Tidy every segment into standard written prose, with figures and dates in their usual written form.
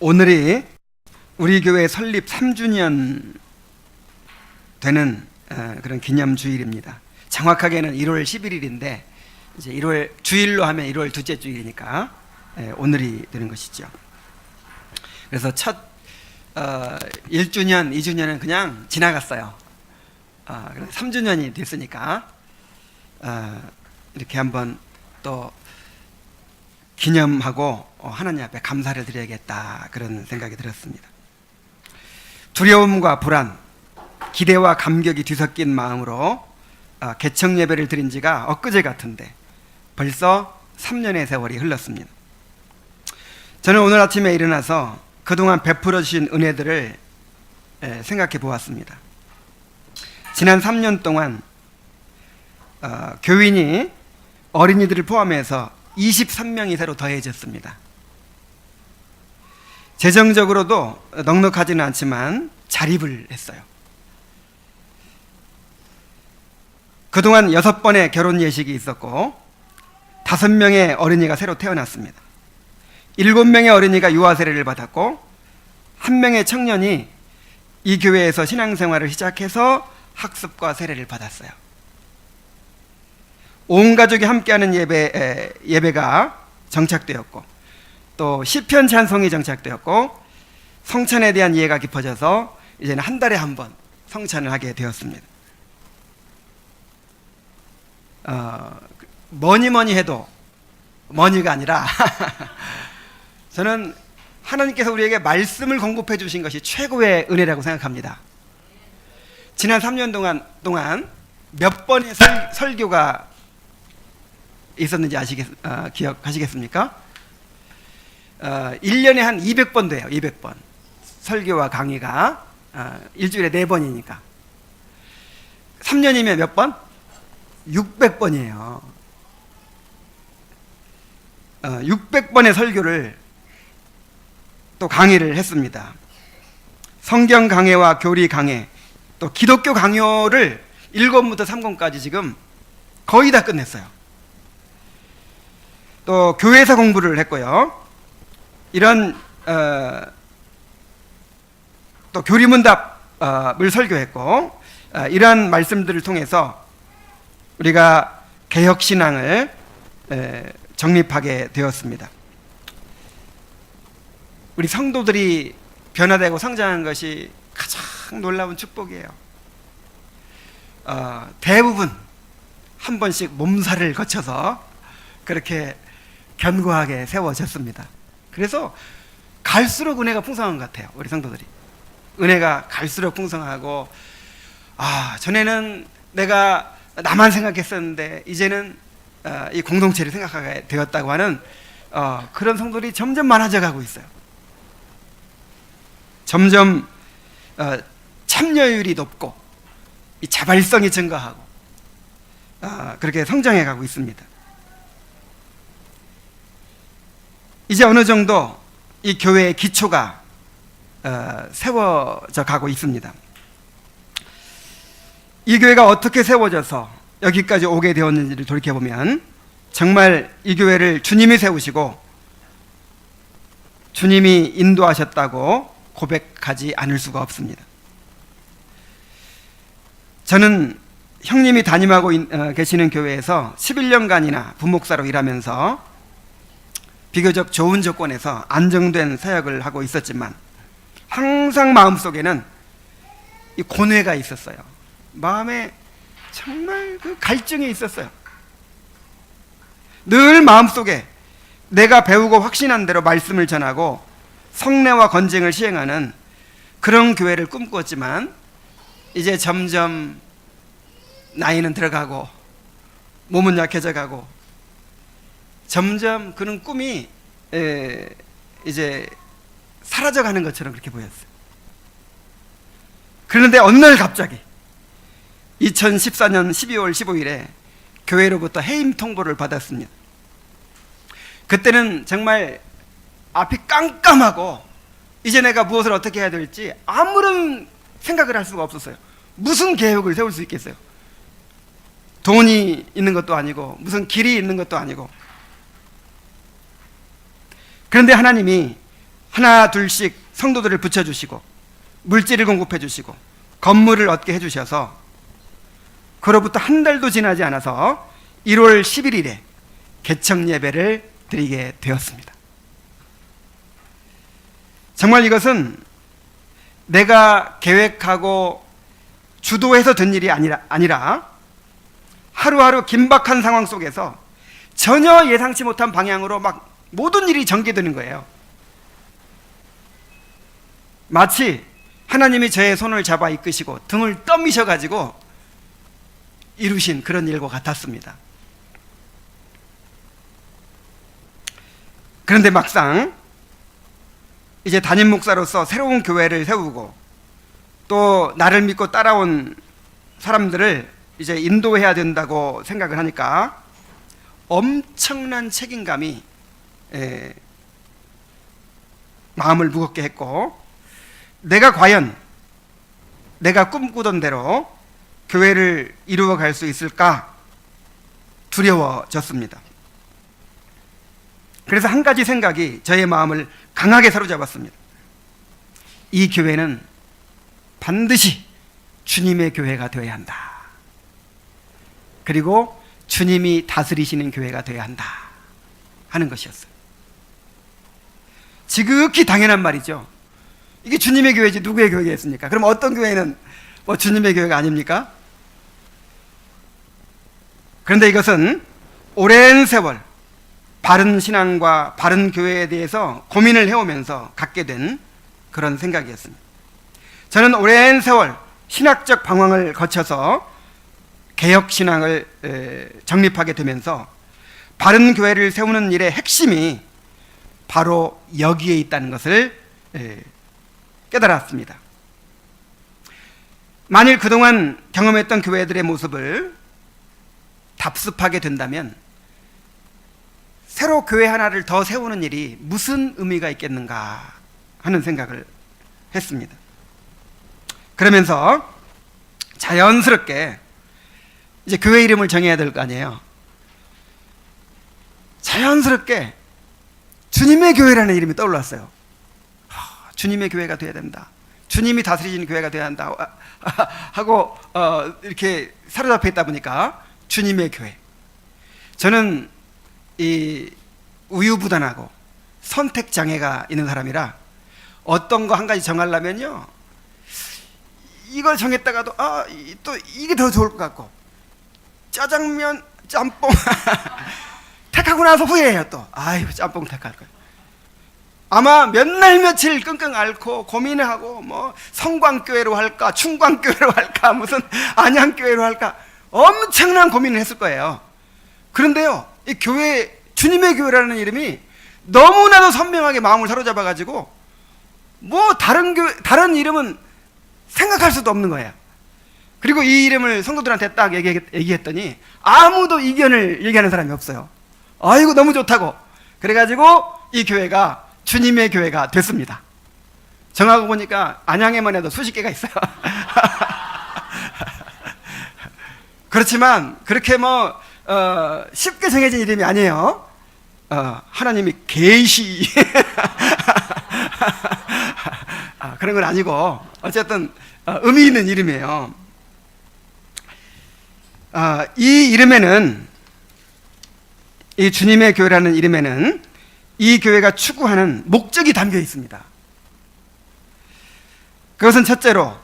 오늘이 우리 교회 설립 3주년 되는 그런 기념주일입니다. 정확하게는 1월 11일인데 이제 1월 주일로 하면 1월 둘째 주일이니까 오늘이 되는 것이죠. 그래서 첫 1주년, 2주년은 그냥 지나갔어요. 3주년이 됐으니까 이렇게 한번 또 기념하고 하나님 앞에 감사를 드려야겠다, 그런 생각이 들었습니다. 두려움과 불안, 기대와 감격이 뒤섞인 마음으로 개청 예배를 드린 지가 엊그제 같은데 벌써 3년의 세월이 흘렀습니다. 저는 오늘 아침에 일어나서 그동안 베풀어 주신 은혜들을 생각해 보았습니다. 지난 3년 동안 교인이 어린이들을 포함해서 23명이 새로 더해졌습니다. 재정적으로도 넉넉하지는 않지만 자립을 했어요. 그동안 6번의 결혼 예식이 있었고 5명의 어린이가 새로 태어났습니다. 7명의 어린이가 유아 세례를 받았고 1명의 청년이 이 교회에서 신앙생활을 시작해서 학습과 세례를 받았어요. 온 가족이 함께하는 예배가 정착되었고 또 시편 찬송이 정착되었고 성찬에 대한 이해가 깊어져서 이제는 한 달에 한 번 성찬을 하게 되었습니다. 뭐니 해도 뭐니가 아니라 저는 하나님께서 우리에게 말씀을 공급해 주신 것이 최고의 은혜라고 생각합니다. 지난 3년 동안 몇 번의 설교가 있었는지 기억하시겠습니까? 1년에 한 200번 돼요. 200번 설교와 강의가 일주일에 4번이니까 3년이면 몇 번? 600번이에요 600번의 설교를 또 강의를 했습니다. 성경 강해와 교리 강해, 또 기독교 강요를 1권부터 3권까지 지금 거의 다 끝냈어요. 또 교회에서 공부를 했고요. 이런 또 교리문답을 설교했고 이러한 말씀들을 통해서 우리가 개혁신앙을 정립하게 되었습니다. 우리 성도들이 변화되고 성장한 것이 가장 놀라운 축복이에요. 대부분 한 번씩 몸살을 거쳐서 그렇게 견고하게 세워졌습니다. 그래서 갈수록 은혜가 풍성한 것 같아요. 우리 성도들이 은혜가 갈수록 풍성하고 전에는 내가 나만 생각했었는데 이제는 이 공동체를 생각하게 되었다고 하는 그런 성도들이 점점 많아져 가고 있어요. 점점 참여율이 높고 이 자발성이 증가하고 그렇게 성장해 가고 있습니다. 이제 어느 정도 이 교회의 기초가 세워져 가고 있습니다. 이 교회가 어떻게 세워져서 여기까지 오게 되었는지를 돌이켜보면 정말 이 교회를 주님이 세우시고 주님이 인도하셨다고 고백하지 않을 수가 없습니다. 저는 형님이 담임하고 계시는 교회에서 11년간이나 부목사로 일하면서 비교적 좋은 조건에서 안정된 사역을 하고 있었지만 항상 마음속에는 이 고뇌가 있었어요. 마음에 정말 그 갈증이 있었어요. 늘 마음속에 내가 배우고 확신한 대로 말씀을 전하고 성례와 건쟁을 시행하는 그런 교회를 꿈꾸었지만 이제 점점 나이는 들어가고 몸은 약해져 가고 점점 그런 꿈이 이제 사라져가는 것처럼 그렇게 보였어요. 그런데 어느 날 갑자기 2014년 12월 15일에 교회로부터 해임 통보를 받았습니다. 그때는 정말 앞이 깜깜하고 이제 내가 무엇을 어떻게 해야 될지 아무런 생각을 할 수가 없었어요. 무슨 계획을 세울 수 있겠어요? 돈이 있는 것도 아니고 무슨 길이 있는 것도 아니고. 그런데 하나님이 하나 둘씩 성도들을 붙여주시고 물질을 공급해 주시고 건물을 얻게 해주셔서 그로부터 한 달도 지나지 않아서 1월 11일에 개청 예배를 드리게 되었습니다. 정말 이것은 내가 계획하고 주도해서 된 일이 아니라 하루하루 긴박한 상황 속에서 전혀 예상치 못한 방향으로 막 모든 일이 전개되는 거예요. 마치 하나님이 저의 손을 잡아 이끄시고 등을 떠미셔가지고 이루신 그런 일과 같았습니다. 그런데 막상 이제 담임 목사로서 새로운 교회를 세우고 또 나를 믿고 따라온 사람들을 이제 인도해야 된다고 생각을 하니까 엄청난 책임감이 마음을 무겁게 했고, 내가 과연 내가 꿈꾸던 대로 교회를 이루어갈 수 있을까 두려워졌습니다. 그래서 한 가지 생각이 저의 마음을 강하게 사로잡았습니다. 이 교회는 반드시 주님의 교회가 되어야 한다. 그리고 주님이 다스리시는 교회가 되어야 한다 하는 것이었어요. 지극히 당연한 말이죠. 이게 주님의 교회지 누구의 교회겠습니까? 그럼 어떤 교회는 뭐 주님의 교회가 아닙니까? 그런데 이것은 오랜 세월 바른 신앙과 바른 교회에 대해서 고민을 해오면서 갖게 된 그런 생각이었습니다. 저는 오랜 세월 신학적 방황을 거쳐서 개혁신앙을 정립하게 되면서 바른 교회를 세우는 일의 핵심이 바로 여기에 있다는 것을 깨달았습니다. 만일 그동안 경험했던 교회들의 모습을 답습하게 된다면 새로 교회 하나를 더 세우는 일이 무슨 의미가 있겠는가 하는 생각을 했습니다. 그러면서 자연스럽게 이제 교회 이름을 정해야 될 거 아니에요. 자연스럽게 주님의 교회라는 이름이 떠올랐어요. 주님의 교회가 돼야 된다. 주님이 다스리시는 교회가 돼야 한다 하고 이렇게 사로잡혀 있다 보니까 주님의 교회. 저는 이 우유부단하고 선택 장애가 있는 사람이라 어떤 거 한 가지 정하려면요, 이걸 정했다가도 또 이게 더 좋을 것 같고, 짜장면, 짬뽕 택하고 나서 후회해요. 또 짬뽕 택할 거예요. 아마 몇 날 며칠 끙끙 앓고 고민을 하고 뭐 성광교회로 할까 충광교회로 할까 무슨 안양교회로 할까 엄청난 고민을 했을 거예요. 그런데요, 이 교회, 주님의 교회라는 이름이 너무나도 선명하게 마음을 사로잡아가지고 뭐 다른 이름은 생각할 수도 없는 거예요. 그리고 이 이름을 성도들한테 딱 얘기했더니 아무도 이견을 얘기하는 사람이 없어요. 아이고 너무 좋다고. 그래가지고 이 교회가 주님의 교회가 됐습니다. 정하고 보니까 안양에만 해도 수십 개가 있어요. 그렇지만 그렇게 뭐 쉽게 정해진 이름이 아니에요. 하나님이 계시 그런 건 아니고 어쨌든 의미 있는 이름이에요. 이 이름에는, 이 주님의 교회라는 이름에는 이 교회가 추구하는 목적이 담겨 있습니다. 그것은 첫째로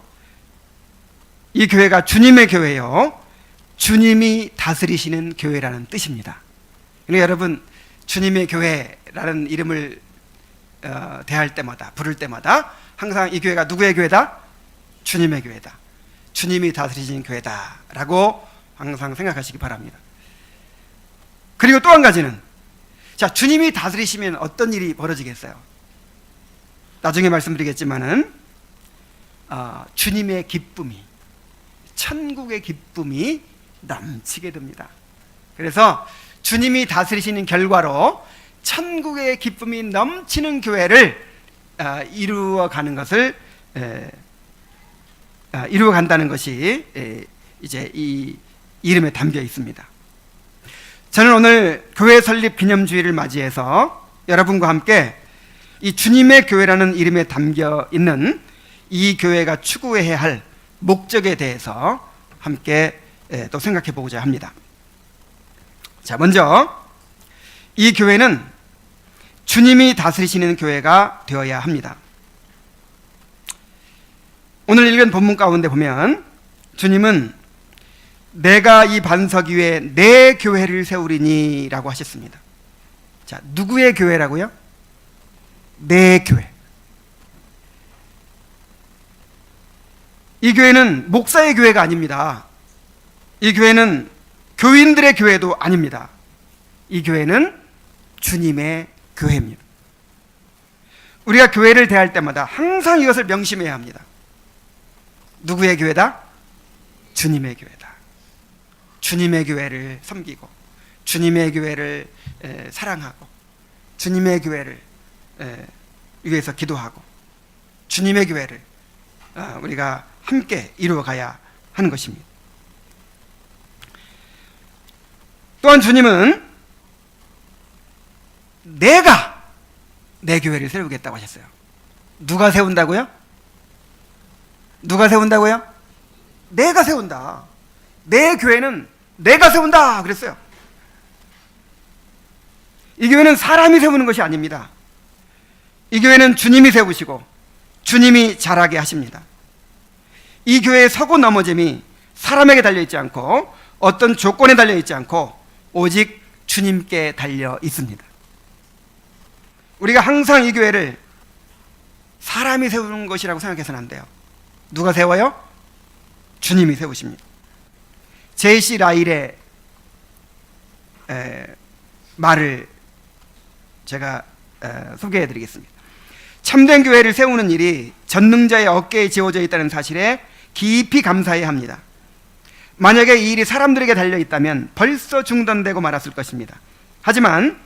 이 교회가 주님의 교회요, 주님이 다스리시는 교회라는 뜻입니다. 그러니까 여러분, 주님의 교회라는 이름을 대할 때마다, 부를 때마다 항상 이 교회가 누구의 교회다? 주님의 교회다. 주님이 다스리시는 교회다 라고 항상 생각하시기 바랍니다. 그리고 또 한 가지는, 자, 주님이 다스리시면 어떤 일이 벌어지겠어요? 나중에 말씀드리겠지만은 주님의 기쁨이, 천국의 기쁨이 넘치게 됩니다. 그래서 주님이 다스리시는 결과로 천국의 기쁨이 넘치는 교회를 이루어가는 것을 이루어간다는 것이 이제 이 이름에 담겨 있습니다. 저는 오늘 교회 설립 기념주일을 맞이해서 여러분과 함께 이 주님의 교회라는 이름에 담겨 있는 이 교회가 추구해야 할 목적에 대해서 함께 또 생각해 보고자 합니다. 자, 먼저 이 교회는 주님이 다스리시는 교회가 되어야 합니다. 오늘 읽은 본문 가운데 보면 주님은 내가 이 반석 위에 내 교회를 세우리니 라고 하셨습니다. 자, 누구의 교회라고요? 내 교회. 이 교회는 목사의 교회가 아닙니다. 이 교회는 교인들의 교회도 아닙니다. 이 교회는 주님의 교회입니다. 우리가 교회를 대할 때마다 항상 이것을 명심해야 합니다. 누구의 교회다? 주님의 교회다. 주님의 교회를 섬기고 주님의 교회를 사랑하고 주님의 교회를 위해서 기도하고 주님의 교회를 우리가 함께 이루어가야 하는 것입니다. 또한 주님은 내가 내 교회를 세우겠다고 하셨어요. 누가 세운다고요? 누가 세운다고요? 내가 세운다. 내 교회는 내가 세운다 그랬어요. 이 교회는 사람이 세우는 것이 아닙니다. 이 교회는 주님이 세우시고 주님이 자라게 하십니다. 이 교회의 서고 넘어짐이 사람에게 달려있지 않고 어떤 조건에 달려있지 않고 오직 주님께 달려 있습니다. 우리가 항상 이 교회를 사람이 세우는 것이라고 생각해서는 안 돼요. 누가 세워요? 주님이 세우십니다. J.C. 라일의 말을 제가 소개해 드리겠습니다. 참된 교회를 세우는 일이 전능자의 어깨에 지워져 있다는 사실에 깊이 감사해야 합니다. 만약에 이 일이 사람들에게 달려 있다면 벌써 중단되고 말았을 것입니다. 하지만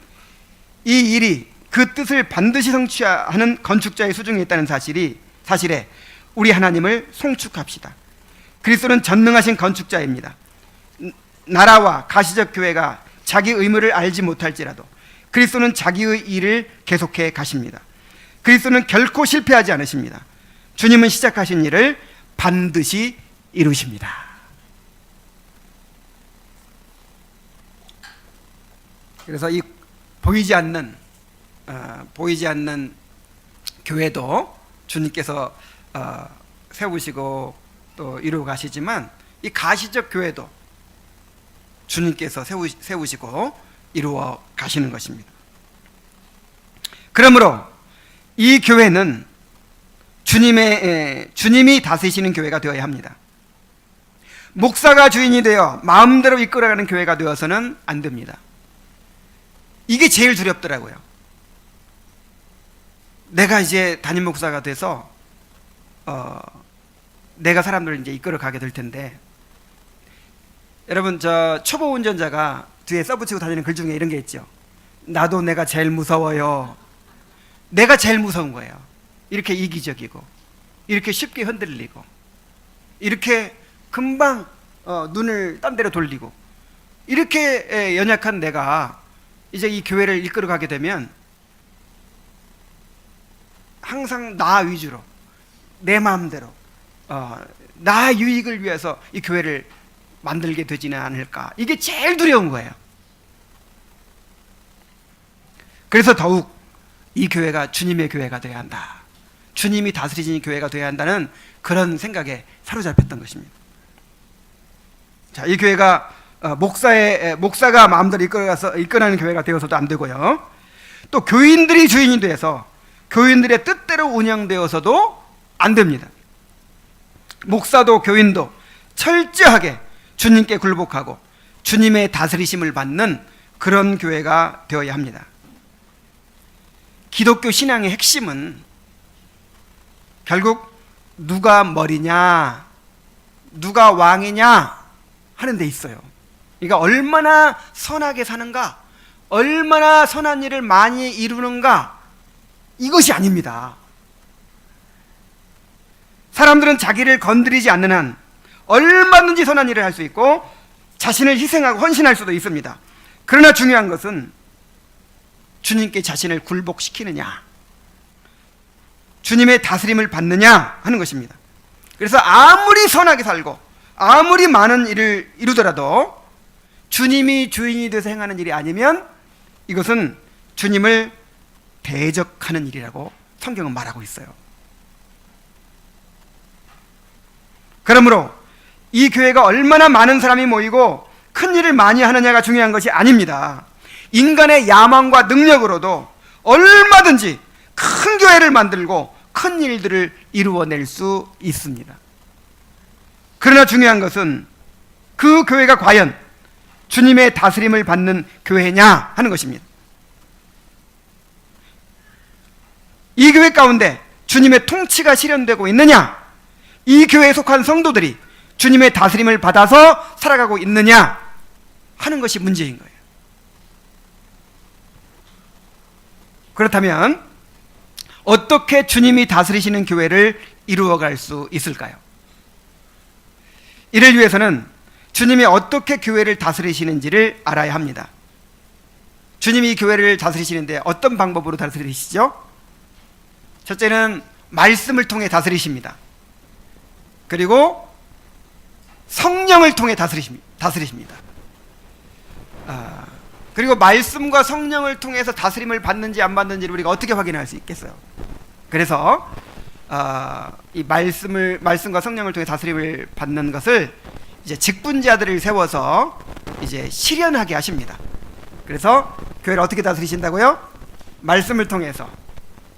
이 일이 그 뜻을 반드시 성취하는 건축자의 수중에 있다는 사실에 우리 하나님을 송축합시다. 그리스도는 전능하신 건축자입니다. 나라와 가시적 교회가 자기 의무를 알지 못할지라도 그리스도는 자기의 일을 계속해 가십니다. 그리스도는 결코 실패하지 않으십니다. 주님은 시작하신 일을 반드시 이루십니다. 그래서 이 보이지 않는 교회도 주님께서 세우시고 또 이루어 가시지만 이 가시적 교회도 주님께서 세우시고 이루어 가시는 것입니다. 그러므로 이 교회는 주님이 다스리시는 교회가 되어야 합니다. 목사가 주인이 되어 마음대로 이끌어가는 교회가 되어서는 안 됩니다. 이게 제일 두렵더라고요. 내가 이제 담임 목사가 돼서 내가 사람들을 이제 이끌어 가게 될 텐데, 여러분 저 초보 운전자가 뒤에 써붙이고 다니는 글 중에 이런 게 있죠. 나도 내가 제일 무서워요. 내가 제일 무서운 거예요. 이렇게 이기적이고 이렇게 쉽게 흔들리고 이렇게 금방 눈을 딴 데로 돌리고 이렇게 연약한 내가 이제 이 교회를 이끌어 가게 되면 항상 나 위주로 내 마음대로 나 유익을 위해서 이 교회를 만들게 되지는 않을까. 이게 제일 두려운 거예요. 그래서 더욱 이 교회가 주님의 교회가 되어야 한다. 주님이 다스리시는 교회가 되어야 한다는 그런 생각에 사로잡혔던 것입니다. 자, 이 교회가 목사가 마음대로 이끌어가는 교회가 되어서도 안 되고요. 또 교인들이 주인이 되어서 교인들의 뜻대로 운영되어서도 안 됩니다. 목사도 교인도 철저하게 주님께 굴복하고 주님의 다스리심을 받는 그런 교회가 되어야 합니다. 기독교 신앙의 핵심은 결국 누가 머리냐, 누가 왕이냐 하는 데 있어요. 그러니까 얼마나 선하게 사는가, 얼마나 선한 일을 많이 이루는가, 이것이 아닙니다. 사람들은 자기를 건드리지 않는 한 얼마든지 선한 일을 할 수 있고 자신을 희생하고 헌신할 수도 있습니다. 그러나 중요한 것은 주님께 자신을 굴복시키느냐, 주님의 다스림을 받느냐 하는 것입니다. 그래서 아무리 선하게 살고 아무리 많은 일을 이루더라도 주님이 주인이 돼서 행하는 일이 아니면 이것은 주님을 대적하는 일이라고 성경은 말하고 있어요. 그러므로 이 교회가 얼마나 많은 사람이 모이고 큰 일을 많이 하느냐가 중요한 것이 아닙니다. 인간의 야망과 능력으로도 얼마든지 큰 교회를 만들고 큰 일들을 이루어낼 수 있습니다. 그러나 중요한 것은 그 교회가 과연 주님의 다스림을 받는 교회냐 하는 것입니다. 이 교회 가운데 주님의 통치가 실현되고 있느냐, 이 교회에 속한 성도들이 주님의 다스림을 받아서 살아가고 있느냐 하는 것이 문제인 거예요. 그렇다면 어떻게 주님이 다스리시는 교회를 이루어갈 수 있을까요? 이를 위해서는 주님이 어떻게 교회를 다스리시는지를 알아야 합니다. 주님이 이 교회를 다스리시는데 어떤 방법으로 다스리시죠? 첫째는 말씀을 통해 다스리십니다. 그리고 성령을 통해 다스리십니다. 그리고 말씀과 성령을 통해서 다스림을 받는지 안 받는지를 우리가 어떻게 확인할 수 있겠어요? 그래서 이 말씀과 성령을 통해 다스림을 받는 것을 이제 직분자들을 세워서 이제 실현하게 하십니다. 그래서 교회를 어떻게 다스리신다고요? 말씀을 통해서,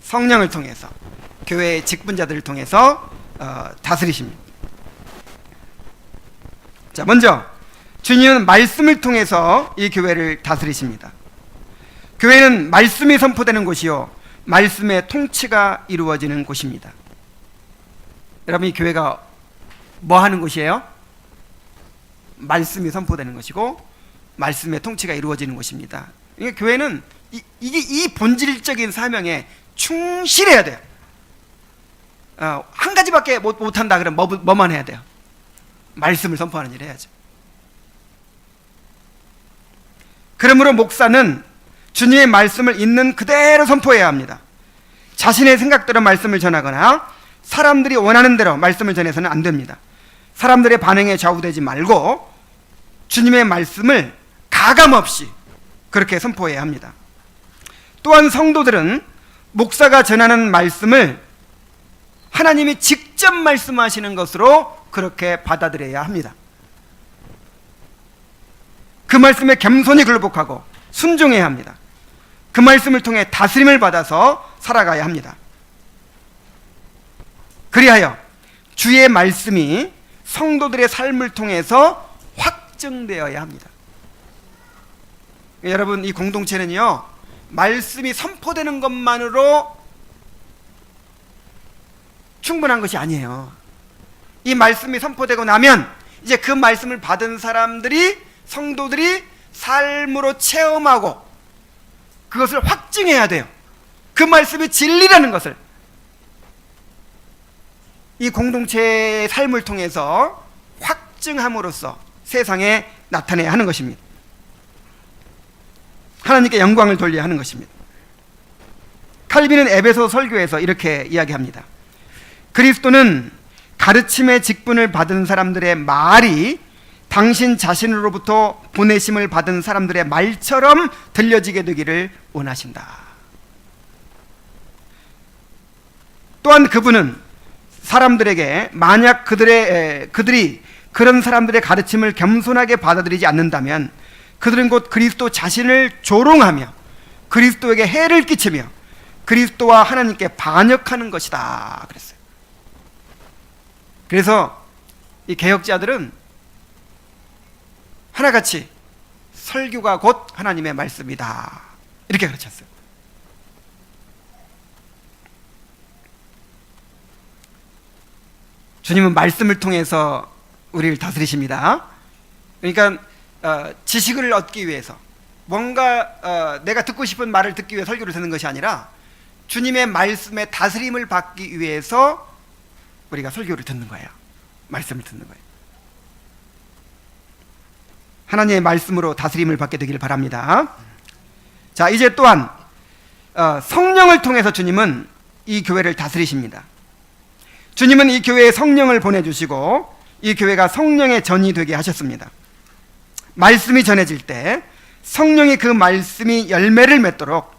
성령을 통해서, 교회의 직분자들을 통해서 다스리십니다. 자, 먼저 주님은 말씀을 통해서 이 교회를 다스리십니다. 교회는 말씀이 선포되는 곳이요, 말씀의 통치가 이루어지는 곳입니다. 여러분, 이 교회가 뭐 하는 곳이에요? 말씀이 선포되는 것이고 말씀의 통치가 이루어지는 곳입니다. 그러니까 교회는 이 본질적인 사명에 충실해야 돼요. 한 가지밖에 못한다 그러면 뭐만 해야 돼요? 말씀을 선포하는 일을 해야죠. 그러므로 목사는 주님의 말씀을 있는 그대로 선포해야 합니다. 자신의 생각대로 말씀을 전하거나 사람들이 원하는 대로 말씀을 전해서는 안 됩니다. 사람들의 반응에 좌우되지 말고 주님의 말씀을 가감없이 그렇게 선포해야 합니다. 또한 성도들은 목사가 전하는 말씀을 하나님이 직접 말씀하시는 것으로 그렇게 받아들여야 합니다. 그 말씀에 겸손히 굴복하고 순종해야 합니다. 그 말씀을 통해 다스림을 받아서 살아가야 합니다. 그리하여 주의 말씀이 성도들의 삶을 통해서 확증되어야 합니다. 여러분, 이 공동체는요, 말씀이 선포되는 것만으로 충분한 것이 아니에요. 이 말씀이 선포되고 나면 이제 그 말씀을 받은 사람들이, 성도들이 삶으로 체험하고 그것을 확증해야 돼요. 그 말씀이 진리라는 것을 이 공동체의 삶을 통해서 확증함으로써 세상에 나타내야 하는 것입니다. 하나님께 영광을 돌려야 하는 것입니다. 칼빈은 에베소 설교에서 이렇게 이야기합니다. 그리스도는 가르침의 직분을 받은 사람들의 말이 당신 자신으로부터 보내심을 받은 사람들의 말처럼 들려지게 되기를 원하신다. 또한 그분은 사람들에게 만약 그들이 그런 사람들의 가르침을 겸손하게 받아들이지 않는다면 그들은 곧 그리스도 자신을 조롱하며 그리스도에게 해를 끼치며 그리스도와 하나님께 반역하는 것이다 그랬어요. 그래서 이 개혁자들은 하나같이 설교가 곧 하나님의 말씀이다 이렇게 가르쳤어요. 주님은 말씀을 통해서 우리를 다스리십니다. 그러니까 지식을 얻기 위해서 뭔가 내가 듣고 싶은 말을 듣기 위해 설교를 듣는 것이 아니라 주님의 말씀에 다스림을 받기 위해서 우리가 설교를 듣는 거예요. 말씀을 듣는 거예요. 하나님의 말씀으로 다스림을 받게 되기를 바랍니다. 자, 이제 또한 성령을 통해서 주님은 이 교회를 다스리십니다. 주님은 이 교회에 성령을 보내주시고 이 교회가 성령의 전이 되게 하셨습니다. 말씀이 전해질 때 성령이 그 말씀이 열매를 맺도록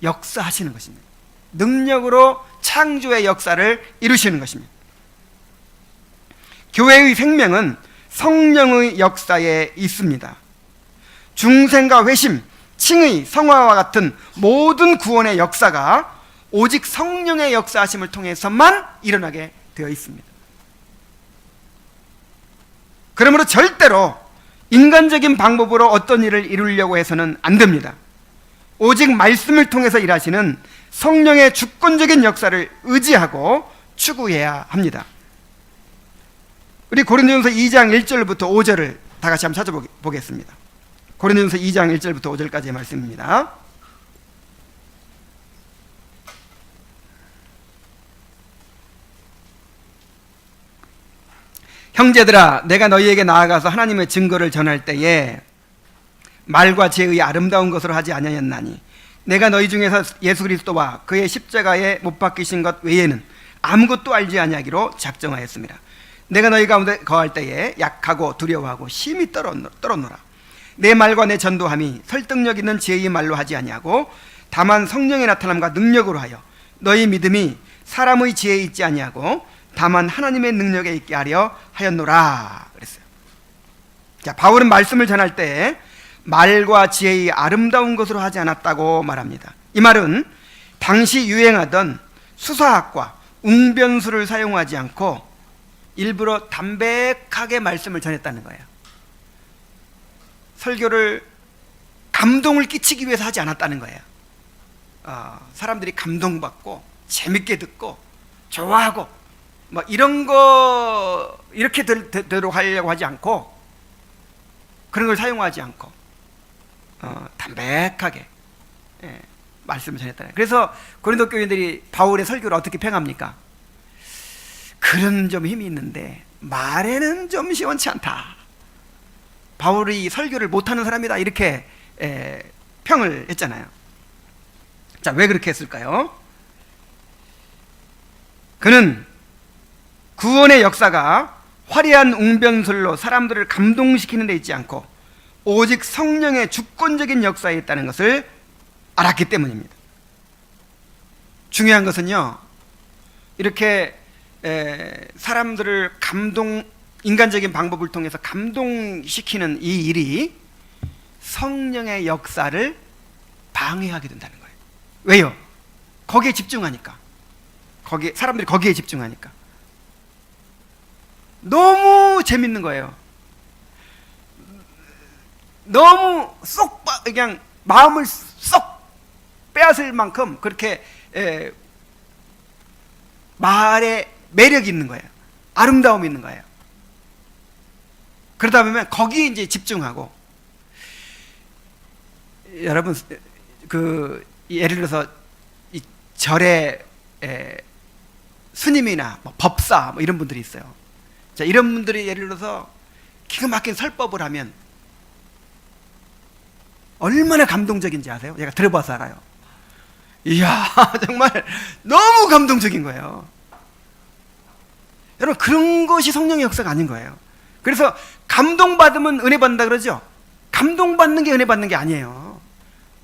역사하시는 것입니다. 능력으로 창조의 역사를 이루시는 것입니다. 교회의 생명은 성령의 역사에 있습니다. 중생과 회심, 칭의, 성화와 같은 모든 구원의 역사가 오직 성령의 역사하심을 통해서만 일어나게 되어 있습니다. 그러므로 절대로 인간적인 방법으로 어떤 일을 이루려고 해서는 안 됩니다. 오직 말씀을 통해서 일하시는 성령의 주권적인 역사를 의지하고 추구해야 합니다. 우리 고린도전서 2장 1절부터 5절을 다 같이 한번 찾아보겠습니다. 고린도전서 2장 1절부터 5절까지의 말씀입니다. 형제들아, 내가 너희에게 나아가서 하나님의 증거를 전할 때에 말과 지혜의 아름다운 것으로 하지 아니하였나니 내가 너희 중에서 예수 그리스도와 그의 십자가에 못 박히신 것 외에는 아무것도 알지 아니하기로 작정하였습니다. 내가 너희 가운데 거할 때에 약하고 두려워하고 심히 떨었노라. 내 말과 내 전도함이 설득력 있는 지혜의 말로 하지 아니하고 다만 성령의 나타남과 능력으로 하여 너희 믿음이 사람의 지혜에 있지 아니하고 다만 하나님의 능력에 있게 하려 하였노라 그랬어요. 자, 바울은 말씀을 전할 때 말과 지혜의 아름다운 것으로 하지 않았다고 말합니다. 이 말은 당시 유행하던 수사학과 웅변수를 사용하지 않고 일부러 담백하게 말씀을 전했다는 거예요. 설교를 감동을 끼치기 위해서 하지 않았다는 거예요. 사람들이 감동받고 재밌게 듣고 좋아하고 뭐 이런 거 이렇게 되도록 하려고 하지 않고 그런 걸 사용하지 않고 담백하게 말씀을 전했다는 거예요. 그래서 고린도 교인들이 바울의 설교를 어떻게 평합니까? 글은 좀 힘이 있는데 말에는 좀 시원치 않다. 바울이 설교를 못하는 사람이다 이렇게 평을 했잖아요. 자, 왜 그렇게 했을까요? 그는 구원의 역사가 화려한 웅변술로 사람들을 감동시키는 데 있지 않고 오직 성령의 주권적인 역사에 있다는 것을 알았기 때문입니다. 중요한 것은요, 이렇게 사람들을 인간적인 방법을 통해서 감동시키는 이 일이 성령의 역사를 방해하게 된다는 거예요. 왜요? 거기에 집중하니까. 사람들이 거기에 집중하니까. 너무 재밌는 거예요. 너무 그냥 마음을 쏙 빼앗을 만큼 그렇게 말에 매력이 있는 거예요. 아름다움이 있는 거예요. 그러다 보면 거기에 이제 집중하고, 여러분 예를 들어서 이 절에 스님이나 뭐 법사 뭐 이런 분들이 있어요. 자, 이런 분들이 예를 들어서 기가 막힌 설법을 하면 얼마나 감동적인지 아세요? 제가 들어봐서 알아요. 이야, 정말 너무 감동적인 거예요. 여러분, 그런 것이 성령의 역사가 아닌 거예요. 그래서 감동받으면 은혜 받는다 그러죠? 감동받는 게 은혜 받는 게 아니에요.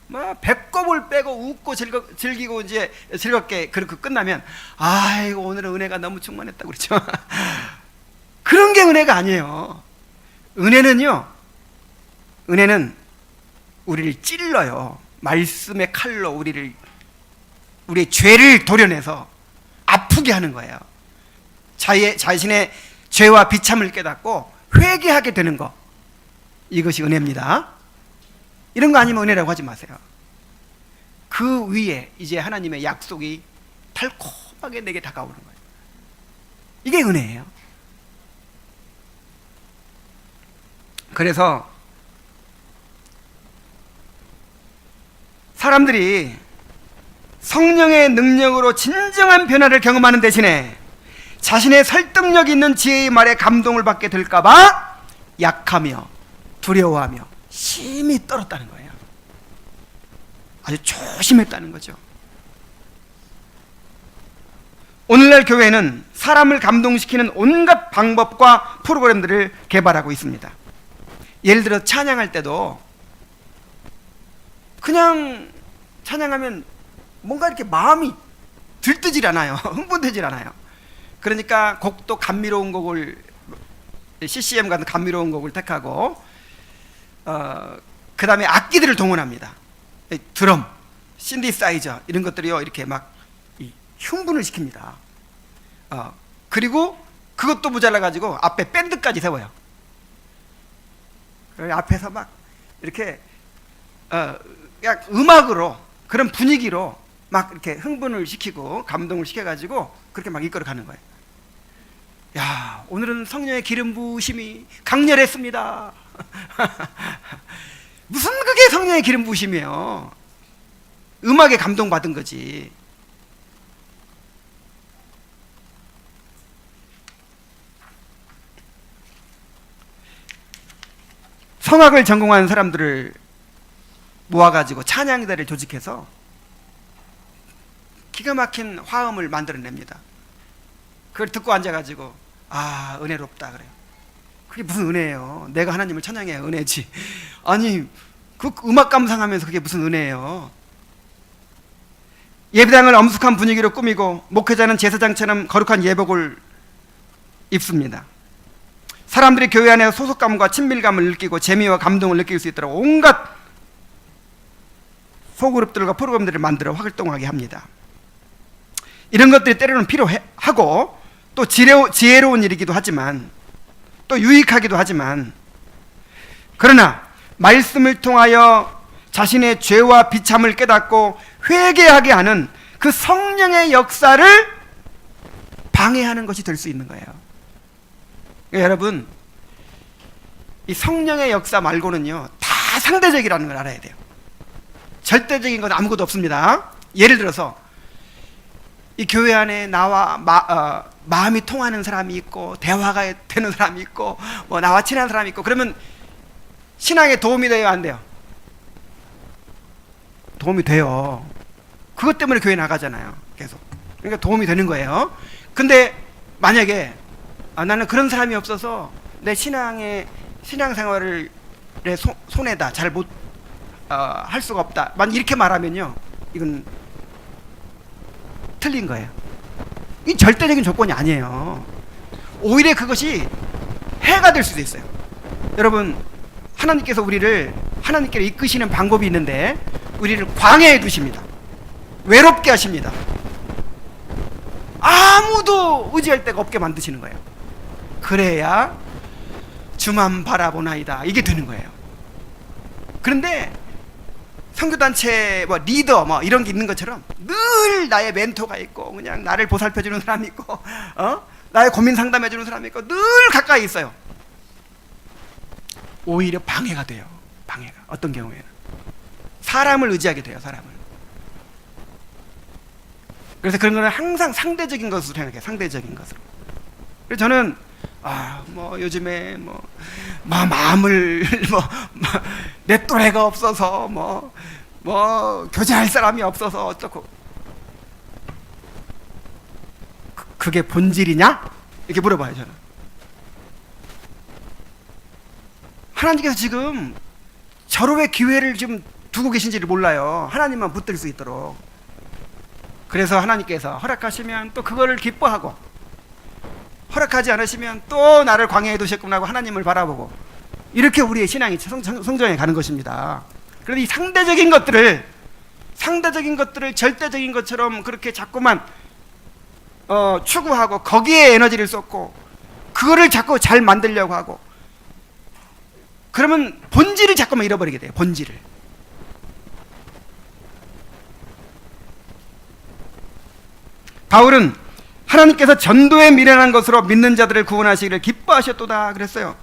뭐 배꼽을 빼고 웃고 즐기고 이제 즐겁게 그렇게 끝나면 아이고 오늘은 은혜가 너무 충만했다고 그러죠. 그런 게 은혜가 아니에요. 은혜는 우리를 찔러요. 말씀의 칼로 우리의 죄를 도려내서 아프게 하는 거예요. 자신의 죄와 비참을 깨닫고 회개하게 되는 거, 이것이 은혜입니다. 이런 거 아니면 은혜라고 하지 마세요. 그 위에 이제 하나님의 약속이 달콤하게 내게 다가오는 거예요. 이게 은혜예요. 그래서 사람들이 성령의 능력으로 진정한 변화를 경험하는 대신에 자신의 설득력 있는 지혜의 말에 감동을 받게 될까봐 약하며 두려워하며 심히 떨었다는 거예요. 아주 조심했다는 거죠. 오늘날 교회는 사람을 감동시키는 온갖 방법과 프로그램들을 개발하고 있습니다. 예를 들어 찬양할 때도 그냥 찬양하면 뭔가 이렇게 마음이 들뜨질 않아요. 흥분되질 않아요. 그러니까 곡도 감미로운 곡을, CCM 같은 감미로운 곡을 택하고 그 다음에 악기들을 동원합니다. 드럼, 신디사이저 이런 것들이요 이렇게 막 흥분을 시킵니다. 그리고 그것도 모자라 가지고 앞에 밴드까지 세워요. 앞에서 막 이렇게 그냥 음악으로 그런 분위기로 막 이렇게 흥분을 시키고 감동을 시켜가지고 그렇게 막 이끌어 가는 거예요. 야, 오늘은 성령의 기름 부으심이 강렬했습니다. 무슨 그게 성령의 기름 부으심이에요? 음악에 감동받은 거지. 성악을 전공한 사람들을 모아가지고 찬양대를 조직해서 기가 막힌 화음을 만들어냅니다. 그걸 듣고 앉아가지고 아, 은혜롭다 그래요. 그게 무슨 은혜예요? 내가 하나님을 찬양해야 은혜지. 아니, 그 음악 감상하면서 그게 무슨 은혜예요? 예배당을 엄숙한 분위기로 꾸미고 목회자는 제사장처럼 거룩한 예복을 입습니다. 사람들이 교회 안에서 소속감과 친밀감을 느끼고 재미와 감동을 느낄 수 있도록 온갖 소그룹들과 프로그램들을 만들어 활동하게 합니다. 이런 것들이 때로는 필요하고 또 지혜로운 일이기도 하지만 또 유익하기도 하지만, 그러나 말씀을 통하여 자신의 죄와 비참을 깨닫고 회개하게 하는 그 성령의 역사를 방해하는 것이 될 수 있는 거예요. 여러분, 이 성령의 역사 말고는요 다 상대적이라는 걸 알아야 돼요. 절대적인 건 아무것도 없습니다. 예를 들어서 이 교회 안에 나와 마음이 통하는 사람이 있고 대화가 되는 사람이 있고 뭐 나와 친한 사람이 있고 그러면 신앙에 도움이 돼요, 안 돼요? 도움이 돼요. 그것 때문에 교회 나가잖아요, 계속. 그러니까 도움이 되는 거예요. 근데 만약에 나는 그런 사람이 없어서 내 신앙생활을 손해다, 잘 못 할 수가 없다, 이렇게 말하면요 이건 틀린 거예요. 이 절대적인 조건이 아니에요. 오히려 그것이 해가 될 수도 있어요. 여러분, 하나님께서 우리를 하나님께로 이끄시는 방법이 있는데 우리를 광야에 두십니다. 외롭게 하십니다. 아무도 의지할 데가 없게 만드시는 거예요. 그래야 주만 바라보나이다 이게 되는 거예요. 그런데 선교단체 리더 이런 게 있는 것처럼 늘 나의 멘토가 있고 그냥 나를 보살펴주는 사람이 있고 나의 고민 상담해주는 사람이 있고 늘 가까이 있어요. 오히려 방해가 돼요. 방해가. 어떤 경우에는 사람을 의지하게 돼요. 사람을. 그래서 그런 거는 항상 상대적인 것으로 생각해요. 상대적인 것으로. 그래서 저는 요즘에 마음을 내 또래가 없어서 교제할 사람이 없어서 어쩌고, 그게 본질이냐? 이렇게 물어봐요. 저는 하나님께서 지금 절호의 기회를 지금 두고 계신지를 몰라요. 하나님만 붙들 수 있도록. 그래서 하나님께서 허락하시면 또 그거를 기뻐하고, 허락하지 않으시면 또 나를 광야에 두셨구나 하고 하나님을 바라보고, 이렇게 우리의 신앙이 성장해 가는 것입니다. 그런데 이 상대적인 것들을 절대적인 것처럼 그렇게 자꾸만 추구하고 거기에 에너지를 쏟고 그거를 자꾸 잘 만들려고 하고, 그러면 본질을 자꾸만 잃어버리게 돼요. 본질을. 바울은 하나님께서 전도에 미련한 것으로 믿는 자들을 구원하시기를 기뻐하셨도다 그랬어요.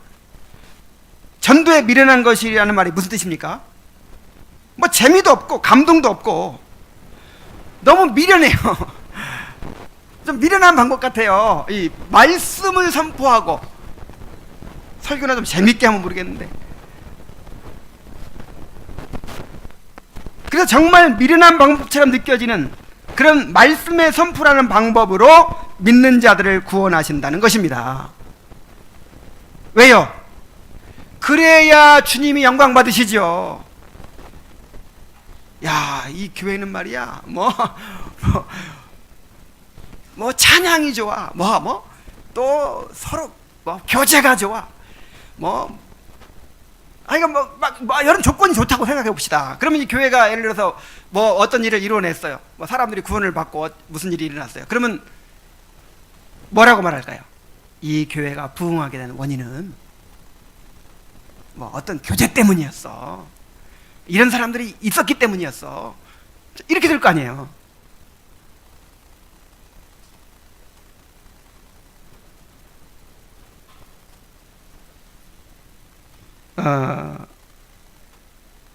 전도에 미련한 것이라는 말이 무슨 뜻입니까? 재미도 없고 감동도 없고 너무 미련해요. 좀 미련한 방법 같아요. 이 말씀을 선포하고 설교나 좀 재밌게 하면 모르겠는데, 그래서 정말 미련한 방법처럼 느껴지는 그런 말씀의 선포라는 방법으로 믿는 자들을 구원하신다는 것입니다. 왜요? 그래야 주님이 영광 받으시죠. 야, 이 교회는 말이야, 찬양이 좋아, 또 서로 교제가 좋아, 이런 조건이 좋다고 생각해 봅시다. 그러면 이 교회가 예를 들어서 어떤 일을 이루어냈어요. 사람들이 구원을 받고 무슨 일이 일어났어요. 그러면 뭐라고 말할까요? 이 교회가 부흥하게 되는 원인은 어떤 교제 때문이었어. 이런 사람들이 있었기 때문이었어. 이렇게 될 거 아니에요.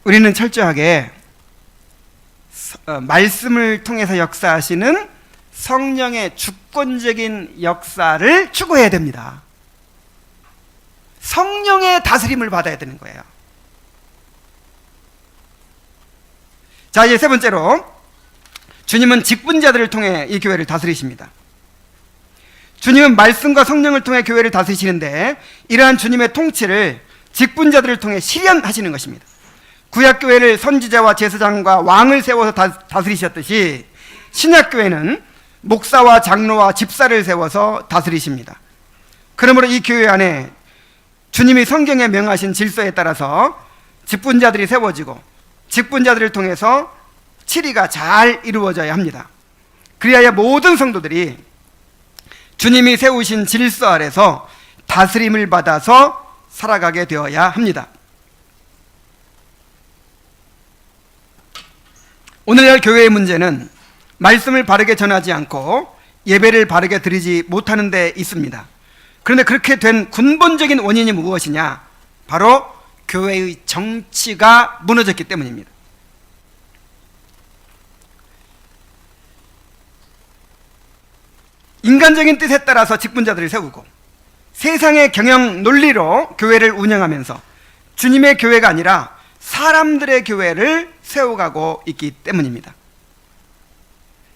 우리는 철저하게 말씀을 통해서 역사하시는 성령의 주권적인 역사를 추구해야 됩니다. 성령의 다스림을 받아야 되는 거예요. 자, 이제 세 번째로, 주님은 직분자들을 통해 이 교회를 다스리십니다. 주님은 말씀과 성령을 통해 교회를 다스리시는데, 이러한 주님의 통치를 직분자들을 통해 실현하시는 것입니다. 구약교회를 선지자와 제사장과 왕을 세워서 다스리셨듯이, 신약교회는 목사와 장로와 집사를 세워서 다스리십니다. 그러므로 이 교회 안에 주님이 성경에 명하신 질서에 따라서 직분자들이 세워지고, 직분자들을 통해서 치리가 잘 이루어져야 합니다. 그리하여 모든 성도들이 주님이 세우신 질서 아래서 다스림을 받아서 살아가게 되어야 합니다. 오늘날 교회의 문제는 말씀을 바르게 전하지 않고 예배를 바르게 드리지 못하는 데 있습니다. 그런데 그렇게 된 근본적인 원인이 무엇이냐? 바로 교회의 정치가 무너졌기 때문입니다. 인간적인 뜻에 따라서 직분자들을 세우고 세상의 경영 논리로 교회를 운영하면서 주님의 교회가 아니라 사람들의 교회를 세워가고 있기 때문입니다.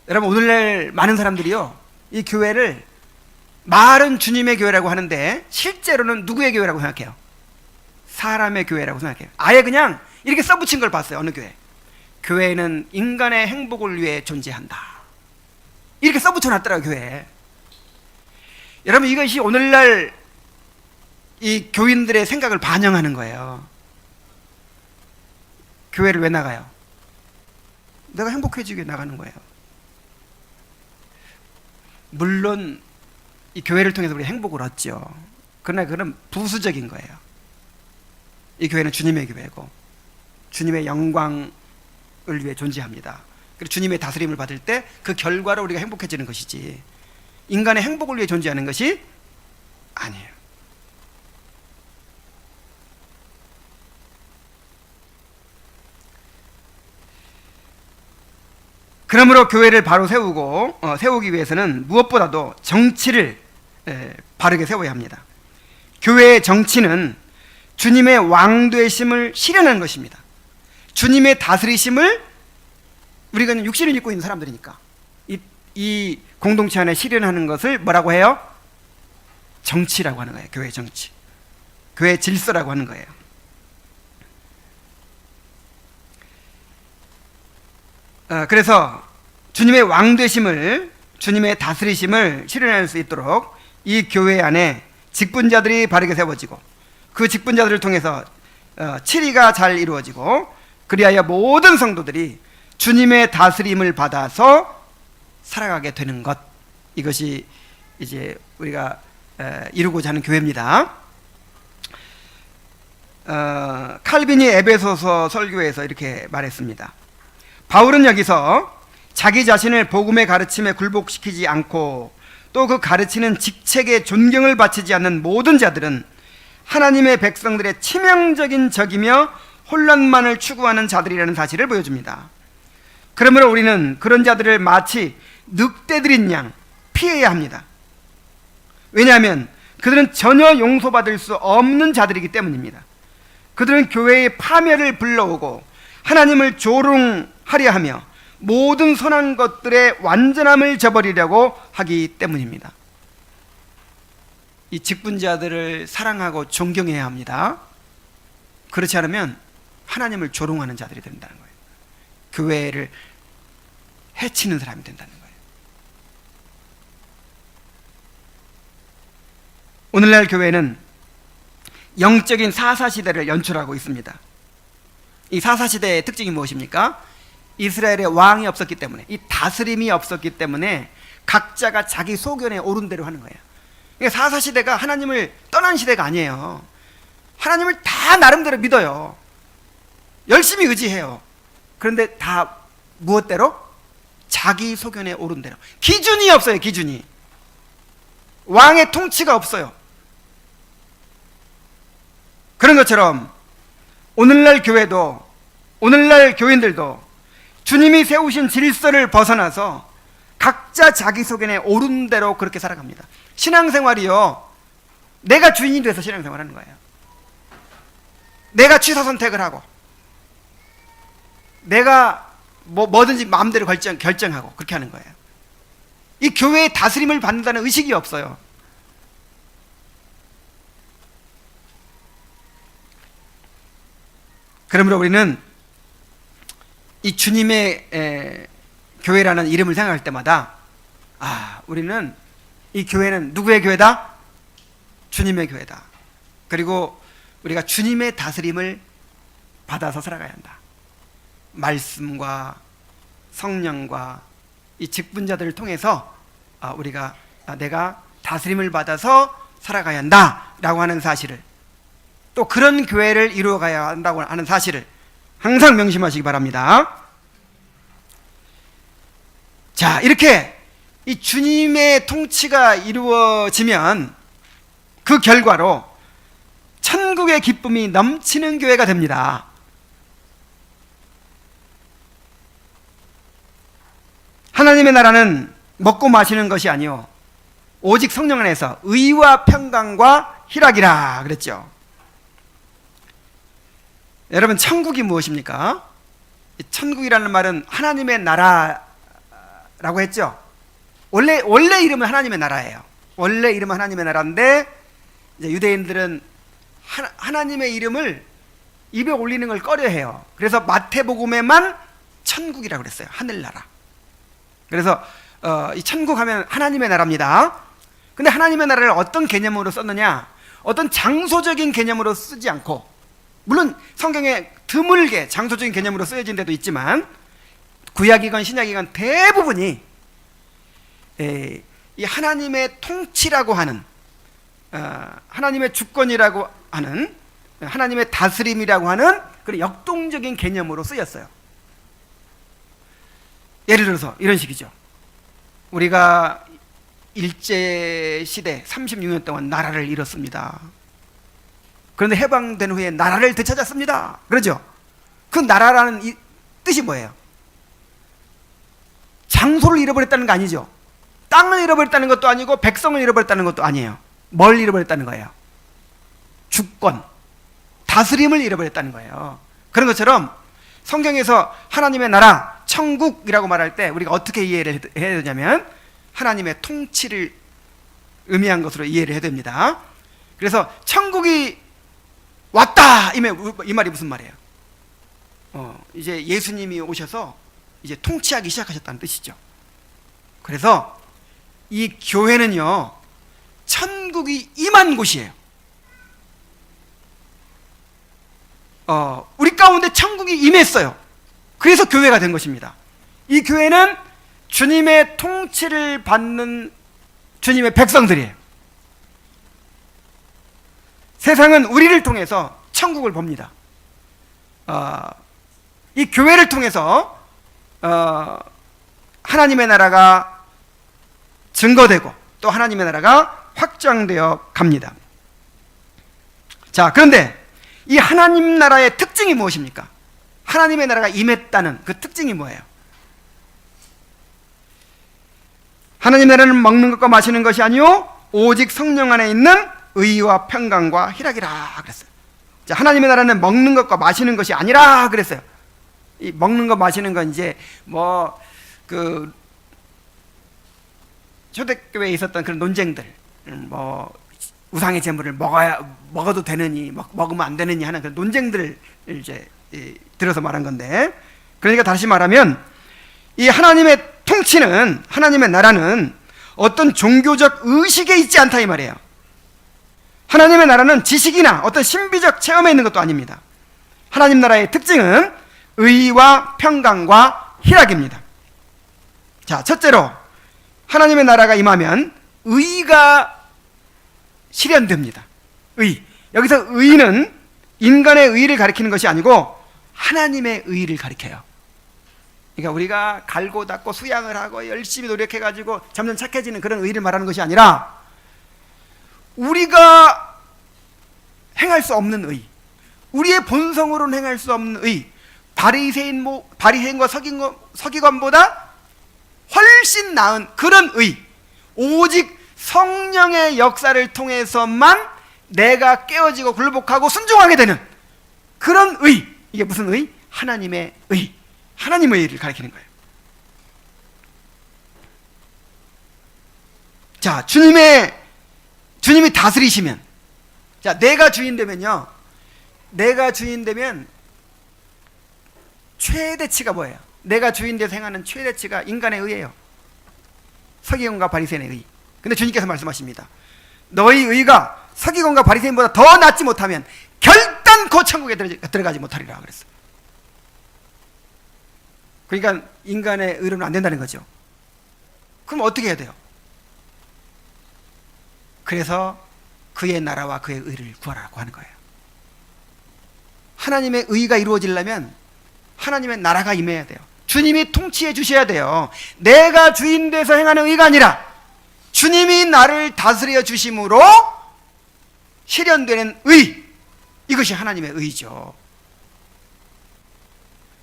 여러분, 오늘날 많은 사람들이요, 이 교회를 말은 주님의 교회라고 하는데 실제로는 누구의 교회라고 생각해요? 사람의 교회라고 생각해요. 아예 그냥 이렇게 써붙인 걸 봤어요. 어느 교회? 교회는 인간의 행복을 위해 존재한다, 이렇게 써붙여놨더라고요, 교회에. 여러분, 이것이 오늘날 이 교인들의 생각을 반영하는 거예요. 교회를 왜 나가요? 내가 행복해지게 나가는 거예요. 물론 이 교회를 통해서 우리 행복을 얻죠. 그러나 그건 부수적인 거예요. 이 교회는 주님의 교회고 주님의 영광을 위해 존재합니다. 그리고 주님의 다스림을 받을 때 그 결과로 우리가 행복해지는 것이지, 인간의 행복을 위해 존재하는 것이 아니에요. 그러므로 교회를 바로 세우기 위해서는 무엇보다도 정치를 바르게 세워야 합니다. 교회의 정치는 주님의 왕되심을 실현하는 것입니다. 주님의 다스리심을, 우리가 육신을 입고 있는 사람들이니까 이 공동체 안에 실현하는 것을 뭐라고 해요? 정치라고 하는 거예요. 교회의 정치, 교회의 질서라고 하는 거예요. 그래서 주님의 왕되심을, 주님의 다스리심을 실현할 수 있도록 이 교회 안에 직분자들이 바르게 세워지고 그 직분자들을 통해서 치리가 잘 이루어지고, 그리하여 모든 성도들이 주님의 다스림을 받아서 살아가게 되는 것, 이것이 이제 우리가 이루고자 하는 교회입니다. 칼빈이 에베소서 설교에서 이렇게 말했습니다. 바울은 여기서 자기 자신을 복음의 가르침에 굴복시키지 않고 또 그 가르치는 직책에 존경을 바치지 않는 모든 자들은 하나님의 백성들의 치명적인 적이며 혼란만을 추구하는 자들이라는 사실을 보여줍니다. 그러므로 우리는 그런 자들을 마치 늑대들인 양 피해야 합니다. 왜냐하면 그들은 전혀 용서받을 수 없는 자들이기 때문입니다. 그들은 교회의 파멸을 불러오고 하나님을 조롱하려 하며 모든 선한 것들의 완전함을 저버리려고 하기 때문입니다. 이 직분자들을 사랑하고 존경해야 합니다. 그렇지 않으면 하나님을 조롱하는 자들이 된다는 거예요. 교회를 해치는 사람이 된다는 거예요. 오늘날 교회는 영적인 사사시대를 연출하고 있습니다. 이 사사시대의 특징이 무엇입니까? 이스라엘에 왕이 없었기 때문에, 이 다스림이 없었기 때문에 각자가 자기 소견에 옳은 대로 하는 거예요. 그러니까 사사시대가 하나님을 떠난 시대가 아니에요. 하나님을 다 나름대로 믿어요. 열심히 의지해요. 그런데 다 무엇대로? 자기 소견에 옳은 대로. 기준이 없어요. 기준이. 왕의 통치가 없어요. 그런 것처럼 오늘날 교회도, 오늘날 교인들도 주님이 세우신 질서를 벗어나서 각자 자기 소견에 옳은 대로 그렇게 살아갑니다. 신앙생활이요, 내가 주인이 돼서 신앙생활하는 거예요. 내가 취사 선택을 하고 내가 뭐든지 마음대로 결정하고 그렇게 하는 거예요. 이 교회의 다스림을 받는다는 의식이 없어요. 그러므로 우리는 이 주님의 교회라는 이름을 생각할 때마다 우리는 이 교회는 누구의 교회다? 주님의 교회다. 그리고 우리가 주님의 다스림을 받아서 살아가야 한다. 말씀과 성령과 이 직분자들을 통해서 우리가 내가 다스림을 받아서 살아가야 한다라고 하는 사실을, 또 그런 교회를 이루어가야 한다고 하는 사실을 항상 명심하시기 바랍니다. 자, 이렇게 이 주님의 통치가 이루어지면 그 결과로 천국의 기쁨이 넘치는 교회가 됩니다. 하나님의 나라는 먹고 마시는 것이 아니요 오직 성령 안에서 의와 평강과 희락이라 그랬죠. 여러분, 천국이 무엇입니까? 천국이라는 말은 하나님의 나라라고 했죠. 원래 이름은 하나님의 나라예요. 원래 이름은 하나님의 나라인데 이제 유대인들은 하나님의 이름을 입에 올리는 걸 꺼려해요. 그래서 마태복음에만 천국이라고 그랬어요. 하늘나라. 그래서 이 천국 하면 하나님의 나라입니다. 근데 하나님의 나라를 어떤 개념으로 썼느냐? 어떤 장소적인 개념으로 쓰지 않고, 물론 성경에 드물게 장소적인 개념으로 쓰여진 데도 있지만 구약이건 신약이건 대부분이 이 하나님의 통치라고 하는, 하나님의 주권이라고 하는, 하나님의 다스림이라고 하는 그런 역동적인 개념으로 쓰였어요. 예를 들어서 이런 식이죠. 우리가 일제시대 36년 동안 나라를 잃었습니다. 그런데 해방된 후에 나라를 되찾았습니다. 그러죠? 그 나라라는 이 뜻이 뭐예요? 장소를 잃어버렸다는 거 아니죠. 땅을 잃어버렸다는 것도 아니고 백성을 잃어버렸다는 것도 아니에요. 뭘 잃어버렸다는 거예요? 주권, 다스림을 잃어버렸다는 거예요. 그런 것처럼 성경에서 하나님의 나라, 천국이라고 말할 때 우리가 어떻게 이해를 해야 되냐면 하나님의 통치를 의미한 것으로 이해를 해야 됩니다. 그래서 천국이 왔다 이 말이 무슨 말이에요? 이제 예수님이 오셔서 이제 통치하기 시작하셨다는 뜻이죠. 그래서 이 교회는요, 천국이 임한 곳이에요. 우리 가운데 천국이 임했어요. 그래서 교회가 된 것입니다. 이 교회는 주님의 통치를 받는 주님의 백성들이에요. 세상은 우리를 통해서 천국을 봅니다. 이 교회를 통해서 하나님의 나라가 증거되고 또 하나님의 나라가 확장되어 갑니다. 자, 그런데 이 하나님 나라의 특징이 무엇입니까? 하나님의 나라가 임했다는 그 특징이 뭐예요? 하나님 나라는 먹는 것과 마시는 것이 아니요 오직 성령 안에 있는 의와 평강과 희락이라 그랬어요. 자, 하나님의 나라는 먹는 것과 마시는 것이 아니라 그랬어요. 이 먹는 거 마시는 건 이제 뭐 그 초대교회에 있었던 그런 논쟁들, 뭐 우상의 제물을 먹어도 되느니 먹으면 안 되느니 하는 그런 논쟁들을 이제 들어서 말한 건데, 그러니까 다시 말하면 이 하나님의 통치는, 하나님의 나라는 어떤 종교적 의식에 있지 않다 이 말이에요. 하나님의 나라는 지식이나 어떤 신비적 체험에 있는 것도 아닙니다. 하나님 나라의 특징은 의와 평강과 희락입니다. 자, 첫째로 하나님의 나라가 임하면 의가 실현됩니다. 의. 여기서 의는 인간의 의를 가리키는 것이 아니고 하나님의 의를 가리켜요. 그러니까 우리가 갈고 닦고 수양을 하고 열심히 노력해가지고 점점 착해지는 그런 의를 말하는 것이 아니라 우리가 행할 수 없는 의, 우리의 본성으로는 행할 수 없는 의, 바리새인과 서기관보다 훨씬 나은 그런 의, 오직 성령의 역사를 통해서만 내가 깨어지고 굴복하고 순종하게 되는 그런 의. 이게 무슨 의? 하나님의 의, 하나님의 의를 가리키는 거예요. 자, 주님이 다스리시면, 자, 내가 주인 되면요, 내가 주인 되면 최대치가 뭐예요? 내가 주인 돼서 행하는 최대치가 인간의 의예요. 서기관과 바리새인의 의. 근데 주님께서 말씀하십니다. 너희 의가 서기관과 바리새인보다 더 낫지 못하면 결단코 천국에 들어가지 못하리라 그랬어요. 그러니까 인간의 의로는 안 된다는 거죠. 그럼 어떻게 해야 돼요? 그래서 그의 나라와 그의 의를 구하라고 하는 거예요. 하나님의 의가 이루어지려면 하나님의 나라가 임해야 돼요. 주님이 통치해 주셔야 돼요. 내가 주인 돼서 행하는 의가 아니라 주님이 나를 다스려 주심으로 실현되는 의, 이것이 하나님의 의죠.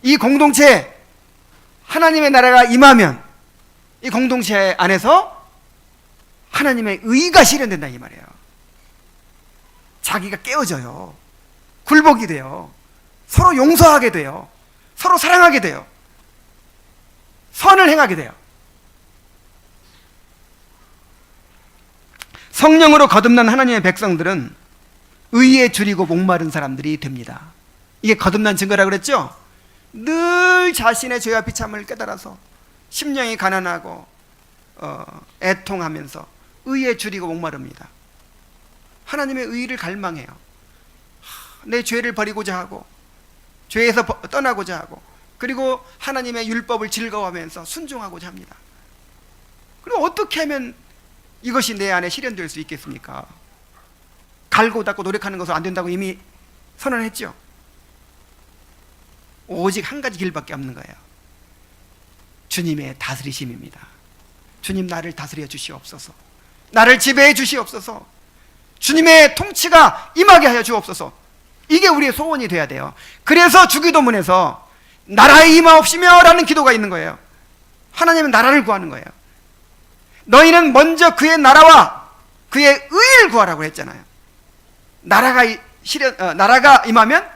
이 공동체에 하나님의 나라가 임하면 이 공동체 안에서 하나님의 의가 실현된다 이 말이에요. 자기가 깨어져요. 굴복이 돼요. 서로 용서하게 돼요. 서로 사랑하게 돼요. 선을 행하게 돼요. 성령으로 거듭난 하나님의 백성들은 의에 줄이고 목마른 사람들이 됩니다. 이게 거듭난 증거라고 그랬죠? 늘 자신의 죄와 비참을 깨달아서 심령이 가난하고 애통하면서 의에 줄이고 목마릅니다. 하나님의 의를 갈망해요. 내 죄를 버리고자 하고 죄에서 떠나고자 하고, 그리고 하나님의 율법을 즐거워하면서 순종하고자 합니다. 그럼 어떻게 하면 이것이 내 안에 실현될 수 있겠습니까? 갈고 닦고 노력하는 것은 안 된다고 이미 선언했죠. 오직 한 가지 길밖에 없는 거예요. 주님의 다스리심입니다. 주님, 나를 다스려 주시옵소서. 나를 지배해 주시옵소서. 주님의 통치가 임하게 하여 주옵소서. 이게 우리의 소원이 돼야 돼요. 그래서 주기도문에서 나라에 임하옵시며 라는 기도가 있는 거예요. 하나님은 나라를 구하는 거예요. 너희는 먼저 그의 나라와 그의 의를 구하라고 했잖아요. 나라가 임하면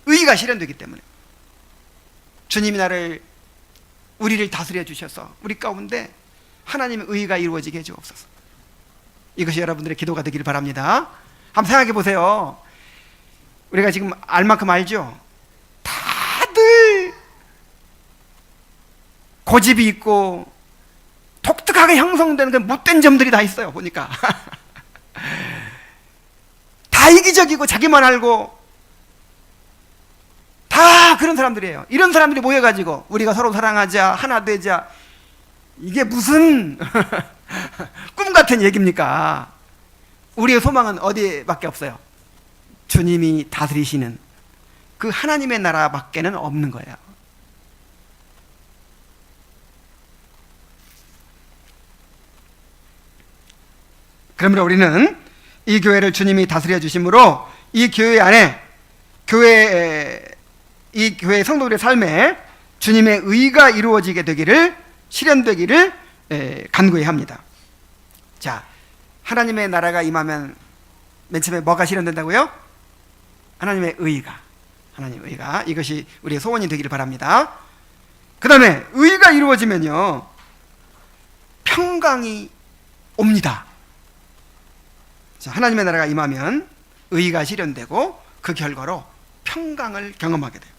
의가 실현되기 때문에 주님이 우리를 다스려 주셔서 우리 가운데 하나님의 의가 이루어지게 해주옵소서. 이것이 여러분들의 기도가 되기를 바랍니다. 한번 생각해 보세요. 우리가 지금 알 만큼 알죠? 다들 고집이 있고 독특하게 형성되는 그 못된 점들이 다 있어요. 보니까 다 이기적이고 자기만 알고 다 그런 사람들이에요. 이런 사람들이 모여가지고 우리가 서로 사랑하자, 하나 되자, 이게 무슨 꿈 같은 얘기입니까? 우리의 소망은 어디밖에 없어요? 주님이 다스리시는 그 하나님의 나라밖에는 없는 거예요. 그러므로 우리는 이 교회를 주님이 다스려 주심으로 이 교회 안에 이 교회 성도들의 삶에 주님의 의가 이루어지게 되기를, 실현되기를 간구해야 합니다. 자, 하나님의 나라가 임하면 맨 처음에 뭐가 실현된다고요? 하나님의 의가. 하나님 의가. 이것이 우리의 소원이 되기를 바랍니다. 그 다음에 의가 이루어지면요, 평강이 옵니다. 자, 하나님의 나라가 임하면 의가 실현되고 그 결과로 평강을 경험하게 돼요.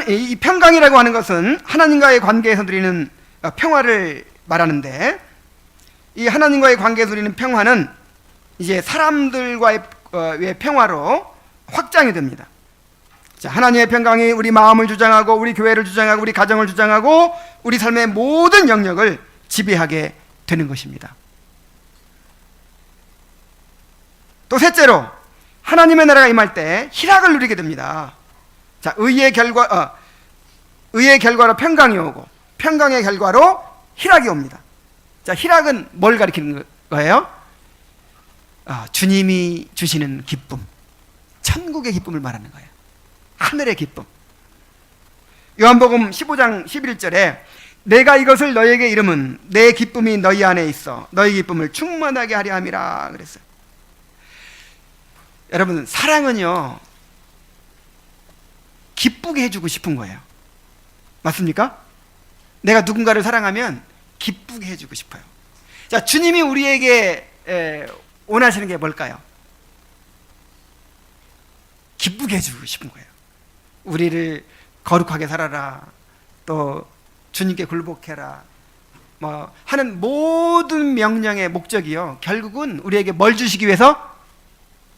이 평강이라고 하는 것은 하나님과의 관계에서 누리는 평화를 말하는데, 이 하나님과의 관계에서 누리는 평화는 이제 사람들과의 평화로 확장이 됩니다. 자, 하나님의 평강이 우리 마음을 주장하고 우리 교회를 주장하고 우리 가정을 주장하고 우리 삶의 모든 영역을 지배하게 되는 것입니다. 또 셋째로, 하나님의 나라가 임할 때 희락을 누리게 됩니다. 자, 의의 결과로 평강이 오고 평강의 결과로 희락이 옵니다. 자, 희락은 뭘 가리키는 거예요? 주님이 주시는 기쁨, 천국의 기쁨을 말하는 거예요. 하늘의 기쁨. 요한복음 15장 11절에 내가 이것을 너희에게 이름은 내 기쁨이 너희 안에 있어 너희 기쁨을 충만하게 하려 함이라 그랬어요. 여러분, 사랑은요, 기쁘게 해주고 싶은 거예요. 맞습니까? 내가 누군가를 사랑하면 기쁘게 해주고 싶어요. 자, 주님이 우리에게 원하시는 게 뭘까요? 기쁘게 해주고 싶은 거예요. 우리를 거룩하게 살아라, 또 주님께 굴복해라, 뭐 하는 모든 명령의 목적이요, 결국은 우리에게 뭘 주시기 위해서?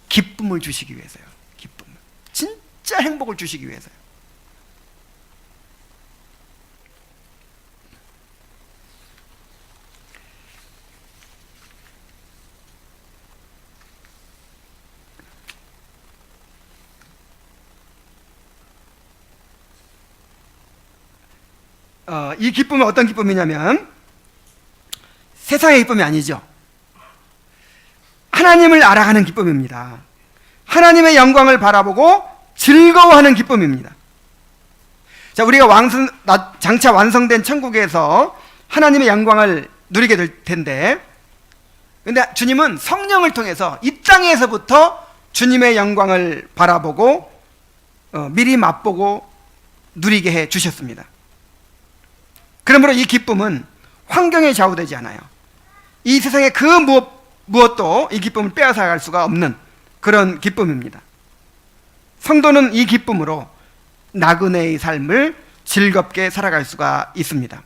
기쁨을 주시기 위해서요. 기쁨을, 진짜 행복을 주시기 위해서요. 이 기쁨은 어떤 기쁨이냐면 세상의 기쁨이 아니죠. 하나님을 알아가는 기쁨입니다. 하나님의 영광을 바라보고 즐거워하는 기쁨입니다. 자, 우리가 장차 완성된 천국에서 하나님의 영광을 누리게 될 텐데, 근데 주님은 성령을 통해서 이 땅에서부터 주님의 영광을 바라보고 미리 맛보고 누리게 해 주셨습니다. 그러므로 이 기쁨은 환경에 좌우되지 않아요. 이 세상의 그 무엇도 이 기쁨을 빼앗아갈 수가 없는 그런 기쁨입니다. 성도는 이 기쁨으로 나그네의 삶을 즐겁게 살아갈 수가 있습니다.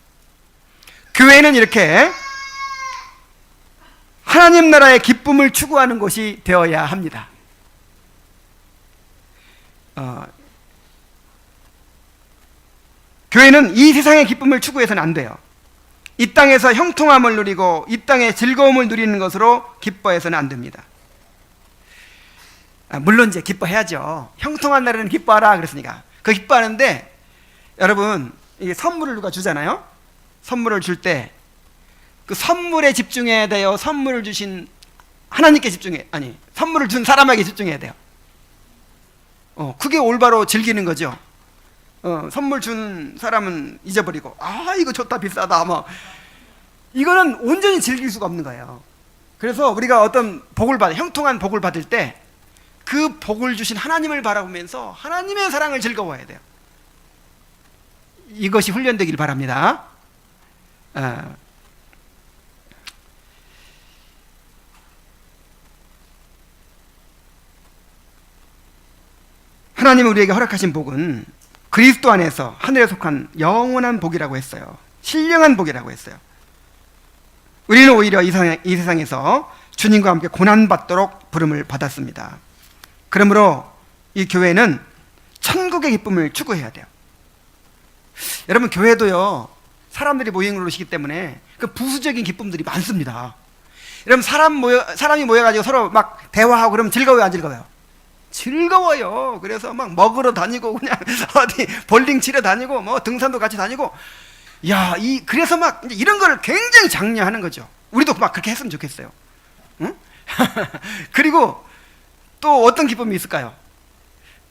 교회는 이렇게 하나님 나라의 기쁨을 추구하는 곳이 되어야 합니다. 교회는 이 세상의 기쁨을 추구해서는 안 돼요. 이 땅에서 형통함을 누리고 이 땅의 즐거움을 누리는 것으로 기뻐해서는 안 됩니다. 물론 이제 기뻐해야죠. 형통한 날에는 기뻐하라 그랬으니까. 그 기뻐하는데, 여러분, 이게 선물을 누가 주잖아요. 선물을 줄 때 그 선물에 집중해야 돼요? 선물을 주신 하나님께 선물을 준 사람에게 집중해야 돼요? 그게 올바로 즐기는 거죠. 선물 준 사람은 잊어버리고, 이거 좋다, 비싸다, 뭐 이거는 온전히 즐길 수가 없는 거예요. 그래서 우리가 어떤 형통한 복을 받을 때 그 복을 주신 하나님을 바라보면서 하나님의 사랑을 즐거워해야 돼요. 이것이 훈련되길 바랍니다. 하나님이 우리에게 허락하신 복은 그리스도 안에서 하늘에 속한 영원한 복이라고 했어요. 신령한 복이라고 했어요. 우리는 오히려 이 세상에서 주님과 함께 고난받도록 부름을 받았습니다. 그러므로 이 교회는 천국의 기쁨을 추구해야 돼요. 여러분, 교회도요, 사람들이 모임을 오시기 때문에 그 부수적인 기쁨들이 많습니다. 여러분, 사람이 모여가지고 서로 막 대화하고 그러면 즐거워요, 안 즐거워요? 즐거워요. 그래서 막 먹으러 다니고, 그냥 어디 볼링 치러 다니고, 뭐 등산도 같이 다니고, 그래서 막 이런 걸 굉장히 장려하는 거죠. 우리도 막 그렇게 했으면 좋겠어요. 응? 그리고 또 어떤 기쁨이 있을까요?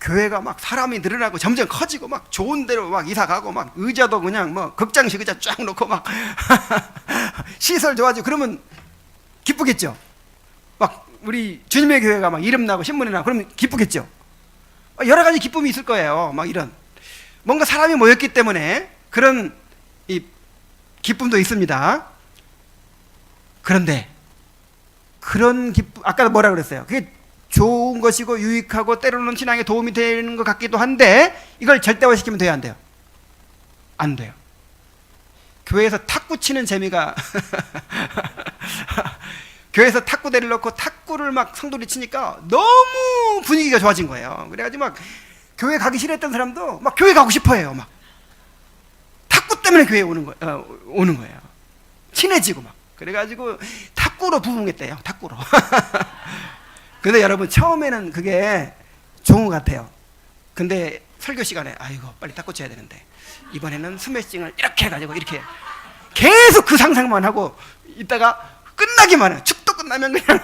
교회가 막 사람이 늘어나고 점점 커지고 막 좋은 데로 막 이사 가고 막 의자도 그냥 뭐 극장식 의자 쫙 놓고 막 시설 좋아지고 그러면 기쁘겠죠. 막 우리 주님의 교회가 막 이름 나고 신문에 나고 그러면 기쁘겠죠. 여러 가지 기쁨이 있을 거예요. 막 이런 뭔가 사람이 모였기 때문에 그런 이 기쁨도 있습니다. 그런데 그런 기쁨, 아까 뭐라 그랬어요? 그게 좋은 것이고 유익하고 때로는 신앙에 도움이 되는 것 같기도 한데 이걸 절대화시키면 돼요, 안 돼요? 안 돼요. 교회에서 탁구 치는 재미가 교회에서 탁구대를 놓고 탁구를 막 성도들이 치니까 너무 분위기가 좋아진 거예요. 그래가지고 막 교회 가기 싫어했던 사람도 막 교회 가고 싶어해요. 막 탁구 때문에 교회에 오는 거예요. 친해지고 막 그래가지고 탁구로 부흥했대요. 탁구로. 근데 여러분 처음에는 그게 좋은 것 같아요. 근데 설교 시간에 아이고 빨리 탁구 쳐야 되는데 이번에는 스매싱을 이렇게 해가지고 이렇게 계속 그 상상만 하고 있다가 끝나기만 해요. 축도 끝나면 그냥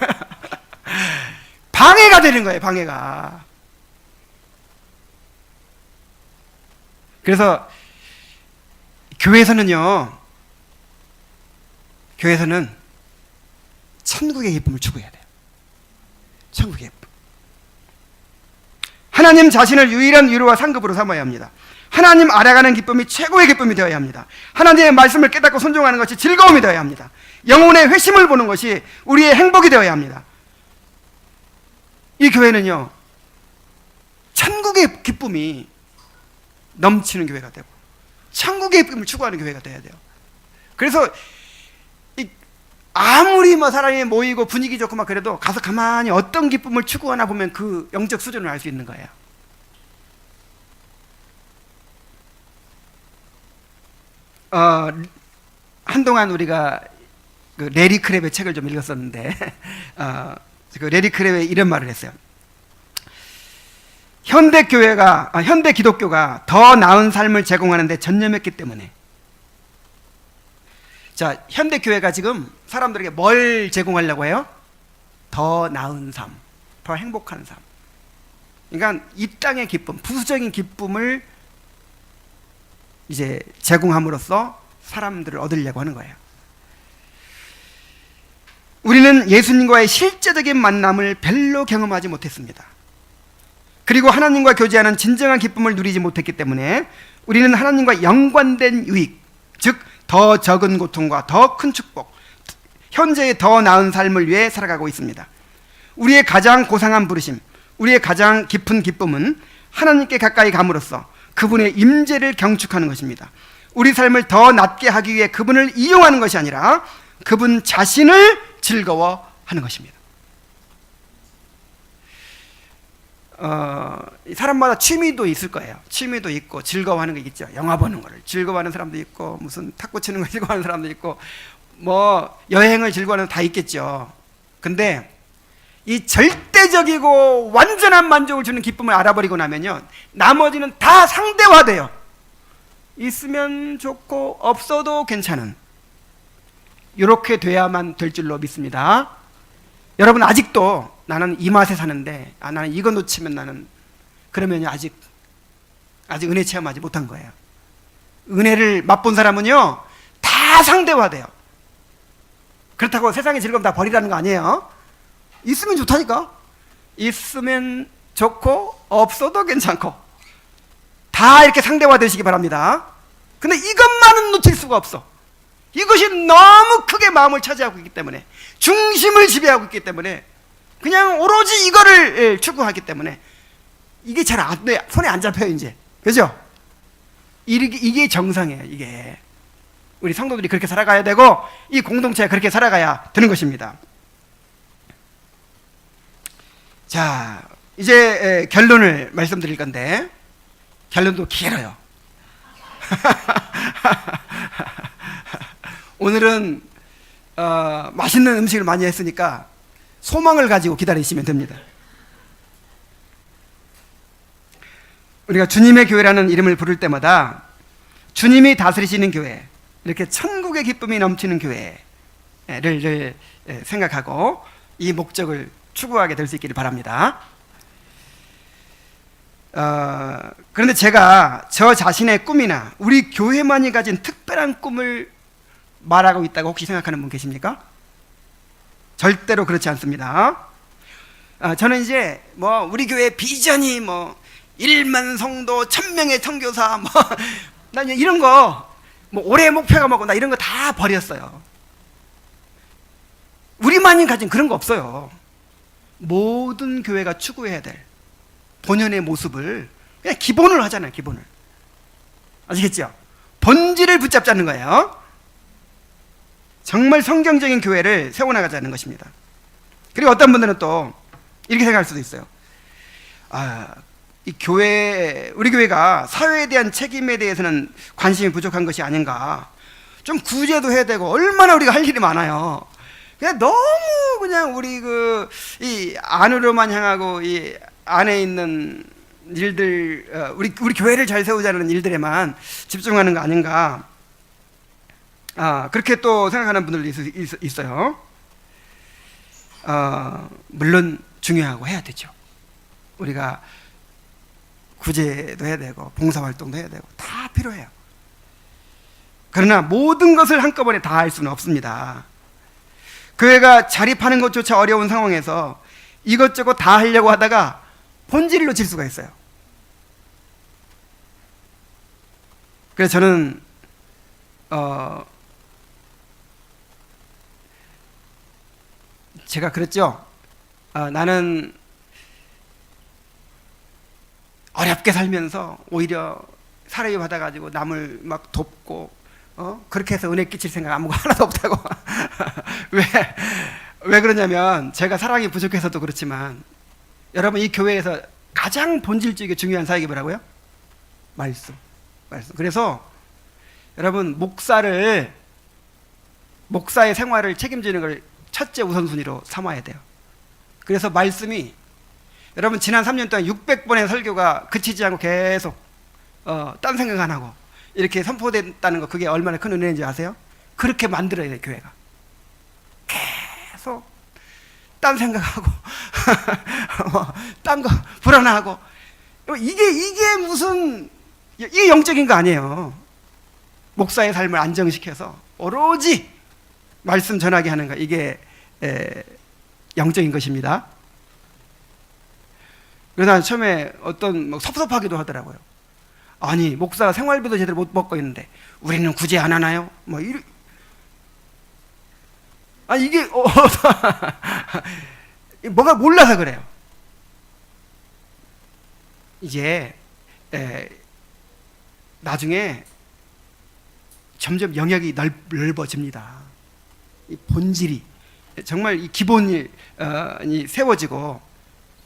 방해가 되는 거예요. 방해가. 그래서 교회에서는 천국의 기쁨을 추구해야 돼요. 천국의 기쁨. 하나님 자신을 유일한 위로와 상급으로 삼아야 합니다. 하나님 알아가는 기쁨이 최고의 기쁨이 되어야 합니다. 하나님의 말씀을 깨닫고 순종하는 것이 즐거움이 되어야 합니다. 영혼의 회심을 보는 것이 우리의 행복이 되어야 합니다. 이 교회는요, 천국의 기쁨이 넘치는 교회가 되고 천국의 기쁨을 추구하는 교회가 되어야 돼요. 그래서 아무리 사람이 모이고 분위기 좋고 막 그래도 가서 가만히 어떤 기쁨을 추구하나 보면 그 영적 수준을 알 수 있는 거예요. 한동안 우리가 그 레리 크랩의 책을 좀 읽었었는데 그 레리 크랩이 이런 말을 했어요. 현대 기독교가 더 나은 삶을 제공하는 데 전념했기 때문에. 자, 현대 교회가 지금 사람들에게 뭘 제공하려고 해요? 더 나은 삶, 더 행복한 삶. 그러니까 이 땅의 기쁨, 부수적인 기쁨을 이제 제공함으로써 사람들을 얻으려고 하는 거예요. 우리는 예수님과의 실제적인 만남을 별로 경험하지 못했습니다. 그리고 하나님과 교제하는 진정한 기쁨을 누리지 못했기 때문에 우리는 하나님과 연관된 유익, 즉 더 적은 고통과 더 큰 축복, 현재의 더 나은 삶을 위해 살아가고 있습니다. 우리의 가장 고상한 부르심, 우리의 가장 깊은 기쁨은 하나님께 가까이 감으로써 그분의 임재를 경축하는 것입니다. 우리 삶을 더 낫게 하기 위해 그분을 이용하는 것이 아니라 그분 자신을 즐거워하는 것입니다. 사람마다 취미도 있을 거예요. 취미도 있고 즐거워하는 게 있죠. 영화 보는 거를 즐거워하는 사람도 있고 무슨 탁구 치는 걸 즐거워하는 사람도 있고 뭐 여행을 즐거워하는 다 있겠죠. 근데 이 절대적이고 완전한 만족을 주는 기쁨을 알아버리고 나면요, 나머지는 다 상대화돼요. 있으면 좋고 없어도 괜찮은, 이렇게 돼야만 될 줄로 믿습니다. 여러분 아직도 나는 이 맛에 사는데 나는 이거 놓치면 나는, 그러면 아직 은혜 체험하지 못한 거예요. 은혜를 맛본 사람은요 다 상대화돼요. 그렇다고 세상의 즐거움 다 버리라는 거 아니에요. 있으면 좋다니까. 있으면 좋고 없어도 괜찮고 다 이렇게 상대화되시기 바랍니다. 근데 이것만은 놓칠 수가 없어. 이것이 너무 크게 마음을 차지하고 있기 때문에, 중심을 지배하고 있기 때문에, 그냥 오로지 이거를 추구하기 때문에 이게 잘 안 돼. 손에 안 잡혀요 이제. 그죠? 이게 정상이에요. 이게 우리 성도들이 그렇게 살아가야 되고 이 공동체가 그렇게 살아가야 되는 것입니다. 자, 이제 결론을 말씀드릴 건데, 결론도 길어요. 오늘은 맛있는 음식을 많이 했으니까 소망을 가지고 기다리시면 됩니다. 우리가 주님의 교회라는 이름을 부를 때마다 주님이 다스리시는 교회, 이렇게 천국의 기쁨이 넘치는 교회를 생각하고 이 목적을 추구하게 될 수 있기를 바랍니다. 그런데 제가 저 자신의 꿈이나 우리 교회만이 가진 특별한 꿈을 말하고 있다고 혹시 생각하는 분 계십니까? 절대로 그렇지 않습니다. 저는 이제 뭐 우리 교회 비전이 뭐 1만 성도 1000명의 선교사 뭐 나 이런 거 뭐 올해 목표가 뭐고 나 이런 거 다 버렸어요. 우리만이 가진 그런 거 없어요. 모든 교회가 추구해야 될 본연의 모습을 그냥 기본을 하잖아요. 기본을. 아시겠죠? 본질을 붙잡자는 거예요. 정말 성경적인 교회를 세워나가자는 것입니다. 그리고 어떤 분들은 또 이렇게 생각할 수도 있어요. 이 교회, 우리 교회가 사회에 대한 책임에 대해서는 관심이 부족한 것이 아닌가. 좀 구제도 해야 되고 얼마나 우리가 할 일이 많아요. 그냥 너무 그냥 우리 이 안으로만 향하고 이 안에 있는 일들, 우리 교회를 잘 세우자는 일들에만 집중하는 거 아닌가. 그렇게 또 생각하는 분들도 있어요. 물론 중요하고 해야 되죠. 우리가 구제도 해야 되고 봉사활동도 해야 되고 다 필요해요. 그러나 모든 것을 한꺼번에 다 할 수는 없습니다. 교회가 자립하는 것조차 어려운 상황에서 이것저것 다 하려고 하다가 본질을 놓칠 수가 있어요. 그래서 저는 제가 그랬죠. 나는 어렵게 살면서 오히려 사랑이 받아가지고 남을 막 돕고 그렇게 해서 은혜 끼칠 생각 아무거 하나도 없다고. 왜 그러냐면 제가 사랑이 부족해서도 그렇지만 여러분 이 교회에서 가장 본질적이고 중요한 사역이 뭐라고요? 말씀. 그래서 여러분 목사의 생활을 책임지는 걸 첫째 우선순위로 삼아야 돼요. 그래서 말씀이 여러분 지난 3년 동안 600번의 설교가 그치지 않고 계속 딴 생각 안 하고 이렇게 선포됐다는 거 그게 얼마나 큰 은혜인지 아세요? 그렇게 만들어야 돼요. 교회가 계속 딴 생각하고 딴 거 불안하고 이게 무슨 이게 영적인 거 아니에요. 목사의 삶을 안정시켜서 오로지 말씀 전하게 하는 거 이게 영적인 것입니다. 그래서 난 처음에 어떤 섭섭하기도 하더라고요. 아니 목사가 생활비도 제대로 못 받고 있는데 우리는 구제 안 하나요? 뭐 이게 뭐가 몰라서 그래요. 이제 나중에 점점 영역이 넓어집니다. 이 본질이 정말 이 기본이 세워지고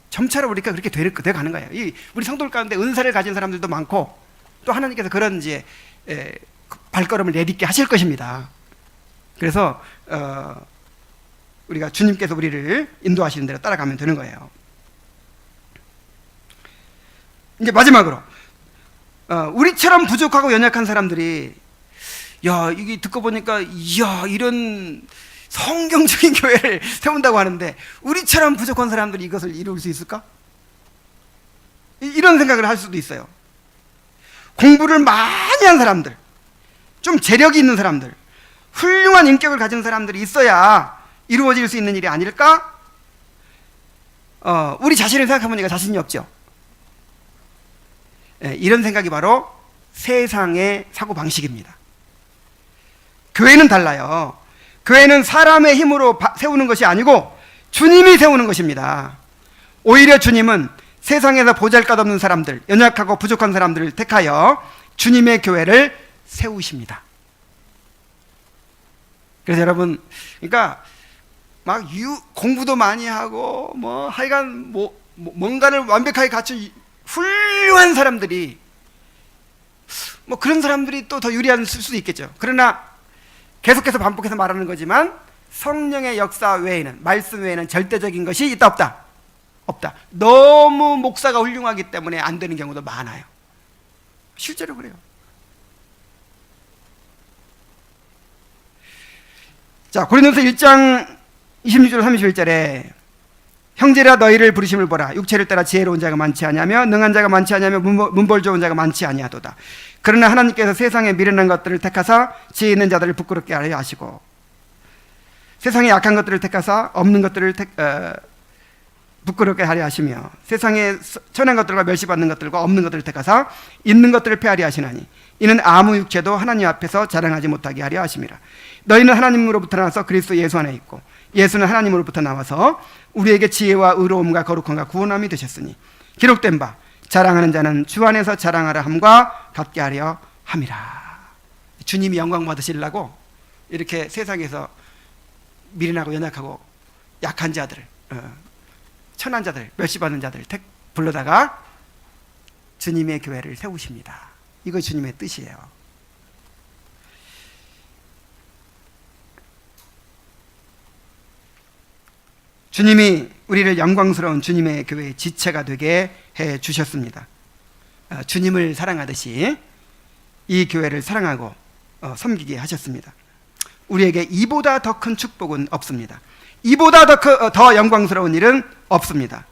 점차로 우리가 그렇게 돼가는 거예요. 우리 성도들 가운데 은사를 가진 사람들도 많고 또 하나님께서 그런 이제 발걸음을 내딛게 하실 것입니다. 그래서 우리가 주님께서 우리를 인도하시는 대로 따라가면 되는 거예요. 이제 마지막으로 우리처럼 부족하고 연약한 사람들이 이게 듣고 보니까 이런 성경적인 교회를 세운다고 하는데 우리처럼 부족한 사람들이 이것을 이룰 수 있을까? 이런 생각을 할 수도 있어요. 공부를 많이 한 사람들, 좀 재력이 있는 사람들, 훌륭한 인격을 가진 사람들이 있어야 이루어질 수 있는 일이 아닐까? 우리 자신을 생각해보니까 자신이 없죠. 이런 생각이 바로 세상의 사고방식입니다. 교회는 달라요. 교회는 사람의 힘으로 세우는 것이 아니고 주님이 세우는 것입니다. 오히려 주님은 세상에서 보잘것없는 사람들, 연약하고 부족한 사람들을 택하여 주님의 교회를 세우십니다. 그래서 여러분, 그러니까 막 공부도 많이 하고 하여간 뭔가를 완벽하게 갖춘 훌륭한 사람들이 그런 사람들이 또 더 유리할 수도 있겠죠. 그러나 계속해서 반복해서 말하는 거지만 성령의 역사 외에는, 말씀 외에는 절대적인 것이 있다 없다? 없다. 너무 목사가 훌륭하기 때문에 안 되는 경우도 많아요. 실제로 그래요. 자, 고린도서 1장 26절 31절에 형제라 너희를 부르심을 보라. 육체를 따라 지혜로운 자가 많지 아니하며 능한 자가 많지 아니하며 문벌 좋은 자가 많지 아니하도다. 그러나 하나님께서 세상에 미련한 것들을 택하사 지혜 있는 자들을 부끄럽게 하려 하시고 세상에 약한 것들을 택하사 없는 것들을 부끄럽게 하려 하시며 세상에 천한 것들과 멸시받는 것들과 없는 것들을 택하사 있는 것들을 폐하려 하시나니 이는 아무 육체도 하나님 앞에서 자랑하지 못하게 하려 하심이라. 너희는 하나님으로부터 나와서 그리스도 예수 안에 있고 예수는 하나님으로부터 나와서 우리에게 지혜와 의로움과 거룩함과 구원함이 되셨으니 기록된 바 자랑하는 자는 주 안에서 자랑하라 함과 같게 하려 함이라. 주님이 영광 받으시려고 이렇게 세상에서 미련하고 연약하고 약한 자들, 천한 자들, 멸시받는 자들 불러다가 주님의 교회를 세우십니다. 이거 주님의 뜻이에요. 주님이 우리를 영광스러운 주님의 교회의 지체가 되게 해 주셨습니다. 주님을 사랑하듯이 이 교회를 사랑하고 섬기게 하셨습니다. 우리에게 이보다 더 큰 축복은 없습니다. 이보다 더 영광스러운 일은 없습니다.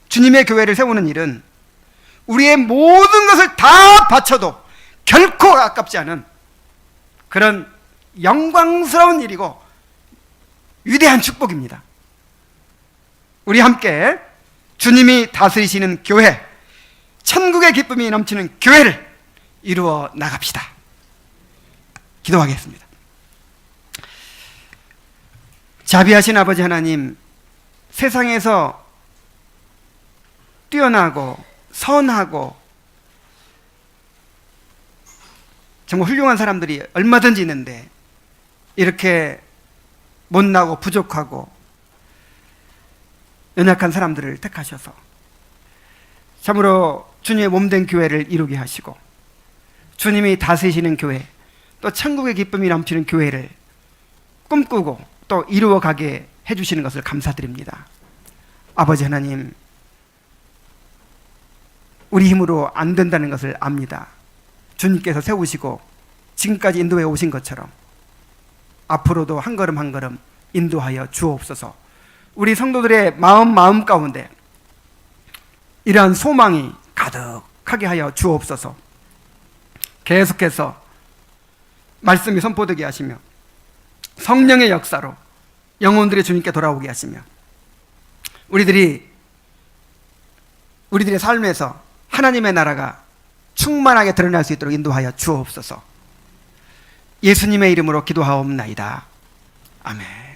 주님의 교회를 세우는 일은 우리의 모든 것을 다 바쳐도 결코 아깝지 않은 그런 영광스러운 일이고 위대한 축복입니다. 우리 함께 주님이 다스리시는 교회, 천국의 기쁨이 넘치는 교회를 이루어 나갑시다. 기도하겠습니다. 자비하신 아버지 하나님, 세상에서 뛰어나고 선하고 정말 훌륭한 사람들이 얼마든지 있는데 이렇게 못나고 부족하고 연약한 사람들을 택하셔서 참으로 주님의 몸된 교회를 이루게 하시고 주님이 다스리시는 교회, 또 천국의 기쁨이 넘치는 교회를 꿈꾸고 또 이루어가게 해주시는 것을 감사드립니다. 아버지 하나님, 우리 힘으로 안 된다는 것을 압니다. 주님께서 세우시고 지금까지 인도해 오신 것처럼 앞으로도 한 걸음 한 걸음 인도하여 주옵소서. 우리 성도들의 마음 가운데 이러한 소망이 가득하게 하여 주옵소서. 계속해서 말씀이 선포되게 하시며 성령의 역사로 영혼들이 주님께 돌아오게 하시며 우리들의 삶에서 하나님의 나라가 충만하게 드러날 수 있도록 인도하여 주옵소서. 예수님의 이름으로 기도하옵나이다. 아멘.